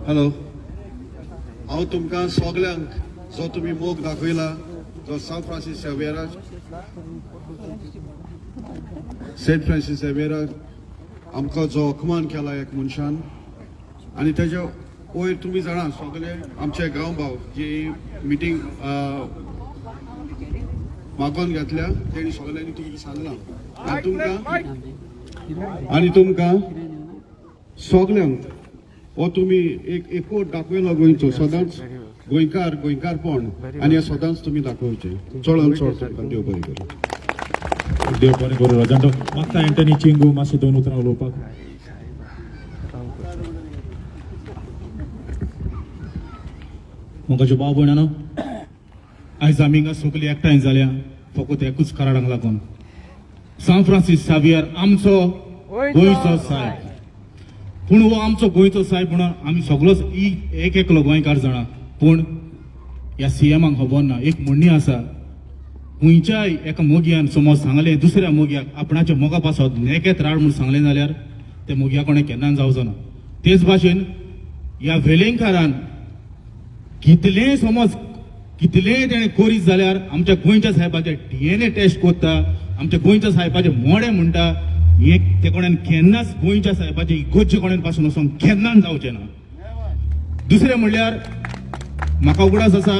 हॅलो, हांव तुमकां सगल्यांक जो तुमी मोग दाखयला, जो सेंट फ्रांसीस झेवियराक आमकां जो अपमान केला एक मनशान, आनी तेज्या वयर तुमी जाणा सगळे आमचे गांव भाव जी मिटींग मागोवन घेतल्या तेणी सगळ्यांनी तुमकां सांगलां, आनी तुमकां सगल्यांक हो तुमी एक एकवट दाखयलो गोंयचो, सदांच गोंयकारपण, आनी हे सदांच तुमी दाखोवचे. चड तुमकां देव बरें करूं. देव बरें करूं. जाणटो मागता एंटनी चिंगू मातशें 2 उतरां उलोवपाक. म्हाका भाव भयणानो, आयज आमी हिंगा सगळीं एकठांय जाल्या फकत एकूच कारणा लागून. सांत फ्रांसीस झेवियर आमचो गोंयचो सायब, पूण हो आमचो गोंयचो सायब म्हणून आमी सगळोच एक एकलो गोंयकार जाणा, पूण ह्या सीएमाक खबर ना. एक म्हणणी आसा, खंयच्याय एका मोगयान समज सांगलें दुसऱ्या मोगयाक आपणाच्या मोगा पासत नेकेत राड म्हूण सांगलें जाल्यार ते मोगया कोणें केन्ना जावचो ना. तेच भाशेन ह्या वेलेंकारान कितलें तेणें करीत जाल्यार आमच्या गोंयच्या साहेबाचे DNA टेस्ट कोत्ता, आमच्या गोंयच्या साहेबाचे मोडे म्हणटा, हे ते कोणेन केन्नाच गोंयच्या साहेबाचे इगोचे कोणेन पासून वचून केन्नाच जावचें ना. दुसरें म्हणल्यार म्हाका उगडास आसा,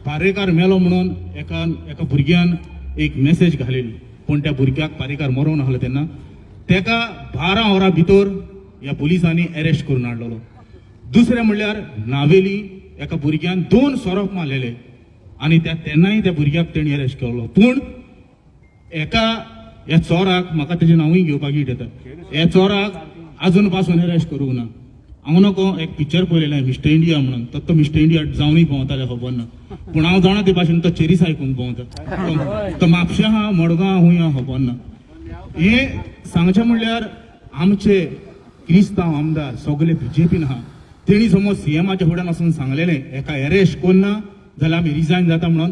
पारेकार मेलो म्हणून एका भुरग्यान एक मेसेज घालिल्ली, पूण त्या भुरग्याक पारेकार मरोवन आहलो तेन्ना तेका 12 वरां भितर ह्या पुलिसांनी अरेस्ट करून हाडलेलो. दुसरें म्हणल्यार नावेली एका भुरग्यान 2 सोरोप मारलेले आनी तेन्नाय त्या भुरग्याक तेणी अरेस्ट केलो. पूण ह्या चोराक, म्हाका तेजें नांवूय घेवपाक येता, ह्या चोराक आजून पासून अरेस्ट करूंक ना. हांव नको एक पिक्चर पळयलें मिस्टर इंडिया म्हणून, तो मिस्टर इंडिया जावनय भोंवताले खबर ना, पूण हांव जाणा ते भाशेन तो चेरीस आयकून भोंवता. तो म्हापशा आहा, मडगांव खूंय आहा खबर ना. हे सांगचें म्हणल्यार आमचे क्रिस्तांव आमदार सगळे BJPन आहा, तेणी समज सीएमाच्या फुड्यान वचून सांगलेलें एका अरेस्ट करना जाल्यार आमी रिजायन जाता म्हणून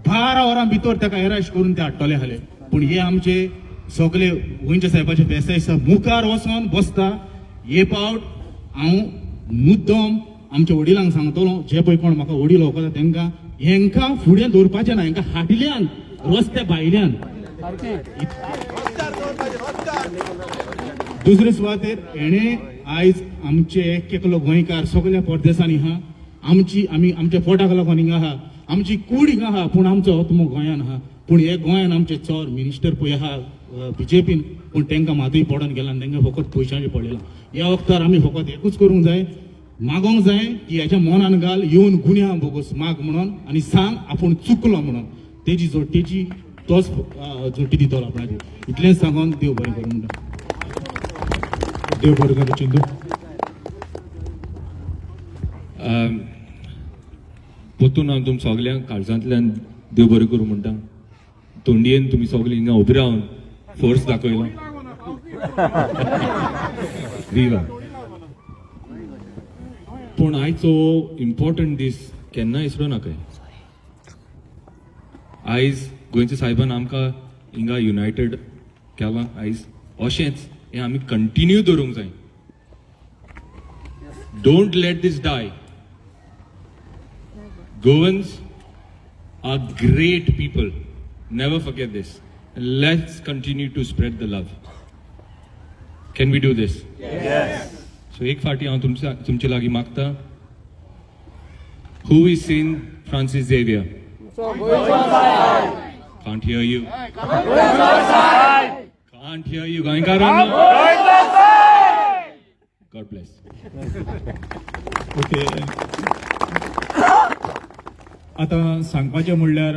12 वरां भितर ताका अरेस्ट करून ते हाडटले आहले. पूण हे आमचे सगळे गोंयच्या साहेबाचे फेस्त मुखार वचून बसता. हे पावट हांव मुद्दम आमच्या वडिलांक सांगतलो, जे पळय कोण म्हाका वडील वळखता तेंकां, हेंकां फुडें दवरपाचें ना, हेंकां हाटल्यान रस्त्या भायल्यान. दुसरे सुवातेर हेणे आयज आमचे एक एकलो गोंयकार सगळ्या परदेसांनी आहा, आमी आमच्या पोटाक लागून हिंगा आहा, आमची कूड हिंगा आहा, पूण आमचो आत्मो गोंयान आहा. पूण हे गोंयान आमचे चोर मिनिस्टर पळय आहा BJPन, पूण तांकां मातूय पडोन गेला आनी तांकां फकत पयशांचें पडलेलां. ह्या वक्तार आमी फकत एकूच करूंक जाय, मागोंक जाय की हेच्या मनान घाल येवन गुन्या बोगस माग म्हणून आनी सांग आपूण चुकलो म्हणून. तेजी जोडटेची तोच जोडटी दितलो आपणाची. इतलेंच सांगून देव बरें करूं म्हणटा. देव बरें करूं. चिंदू पोतून हांव तुमकां सगल्यांक काळजांतल्यान देव बरें करूं म्हणटा. तोंडयेन तुमी सगळीं हिंगा उबी रावन फोर्स दाखयलो. पूण आयचो इम्पॉर्टंट दीस केन्ना विसरूं नाका. आयज गोंयच्या साहेबान आमकां हिंगा युनायटेड केलां. आयज अशेंच हें आमी कंटिन्यू दवरूंक जाय. Don't let this die. Goans are great people. Never forget this. Let's continue to spread the love. Can we do this? Yes. So एक फाटी हांव तुमचे लागीं मागता. Who is Saint Francis Xavier? Can't hear you. Can't hear you. गोंयकारांनो. God bless. Okay. आता सांगपाचें म्हणल्यार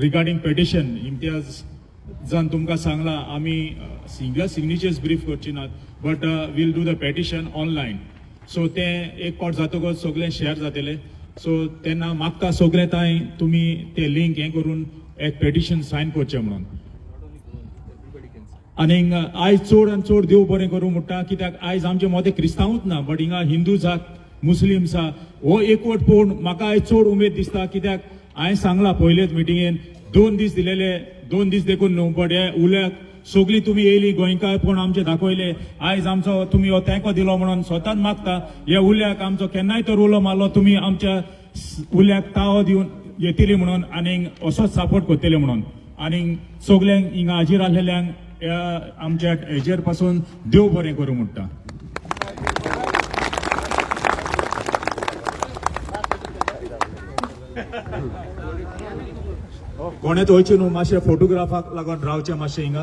regarding petition Imtiaz जान तुमकां सांगला आमी सिंगल सिग्नेचर्स ब्रीफ करची नात, but will do the petition online. So तें एक पावट जातकच सगळें शेअर जातलें. सो तेन्ना मागता सगळे तांय तुमी तें लिंक हें करून एक पेटिशन सायन करचें म्हणून. आनीक आयज चड आनी चड देव बरें करूं म्हणटा, कित्याक आयज आमचे मदें क्रिस्तांवूच ना, बट हिंगा हिंदूज आहात, मुस्लिम्स आहा. हो एकवट पळोवन म्हाका आयज चड उमेद दिसता, कित्याक हांवें सांगला पयलेच मिटिंगेन 2 दीस दिलेले, 2 दीस देखून न्हू, बट हे उल्याक सगळी तुम्ही येयली गोंयकार पूण आमचे दाखवले आयज आमचो तुम्ही हो तेंको दिलो म्हणून स्वताच मागता ह्या उल्याक आमचो केन्नाय तर उलो मारलो तुमी आमच्या उल्याक ताळो दिवन येतली म्हणून आनी असोच सपोर्ट करतले म्हणून आनी सगल्यांक हिंगा हाजीर आसलेल्यांक आमच्या हेजेर पासून देव बरें करूं म्हणटा. कोणेच वयचे न्हू मातशे फोटोग्राफाक लागून रावचे मातशे हिंगा.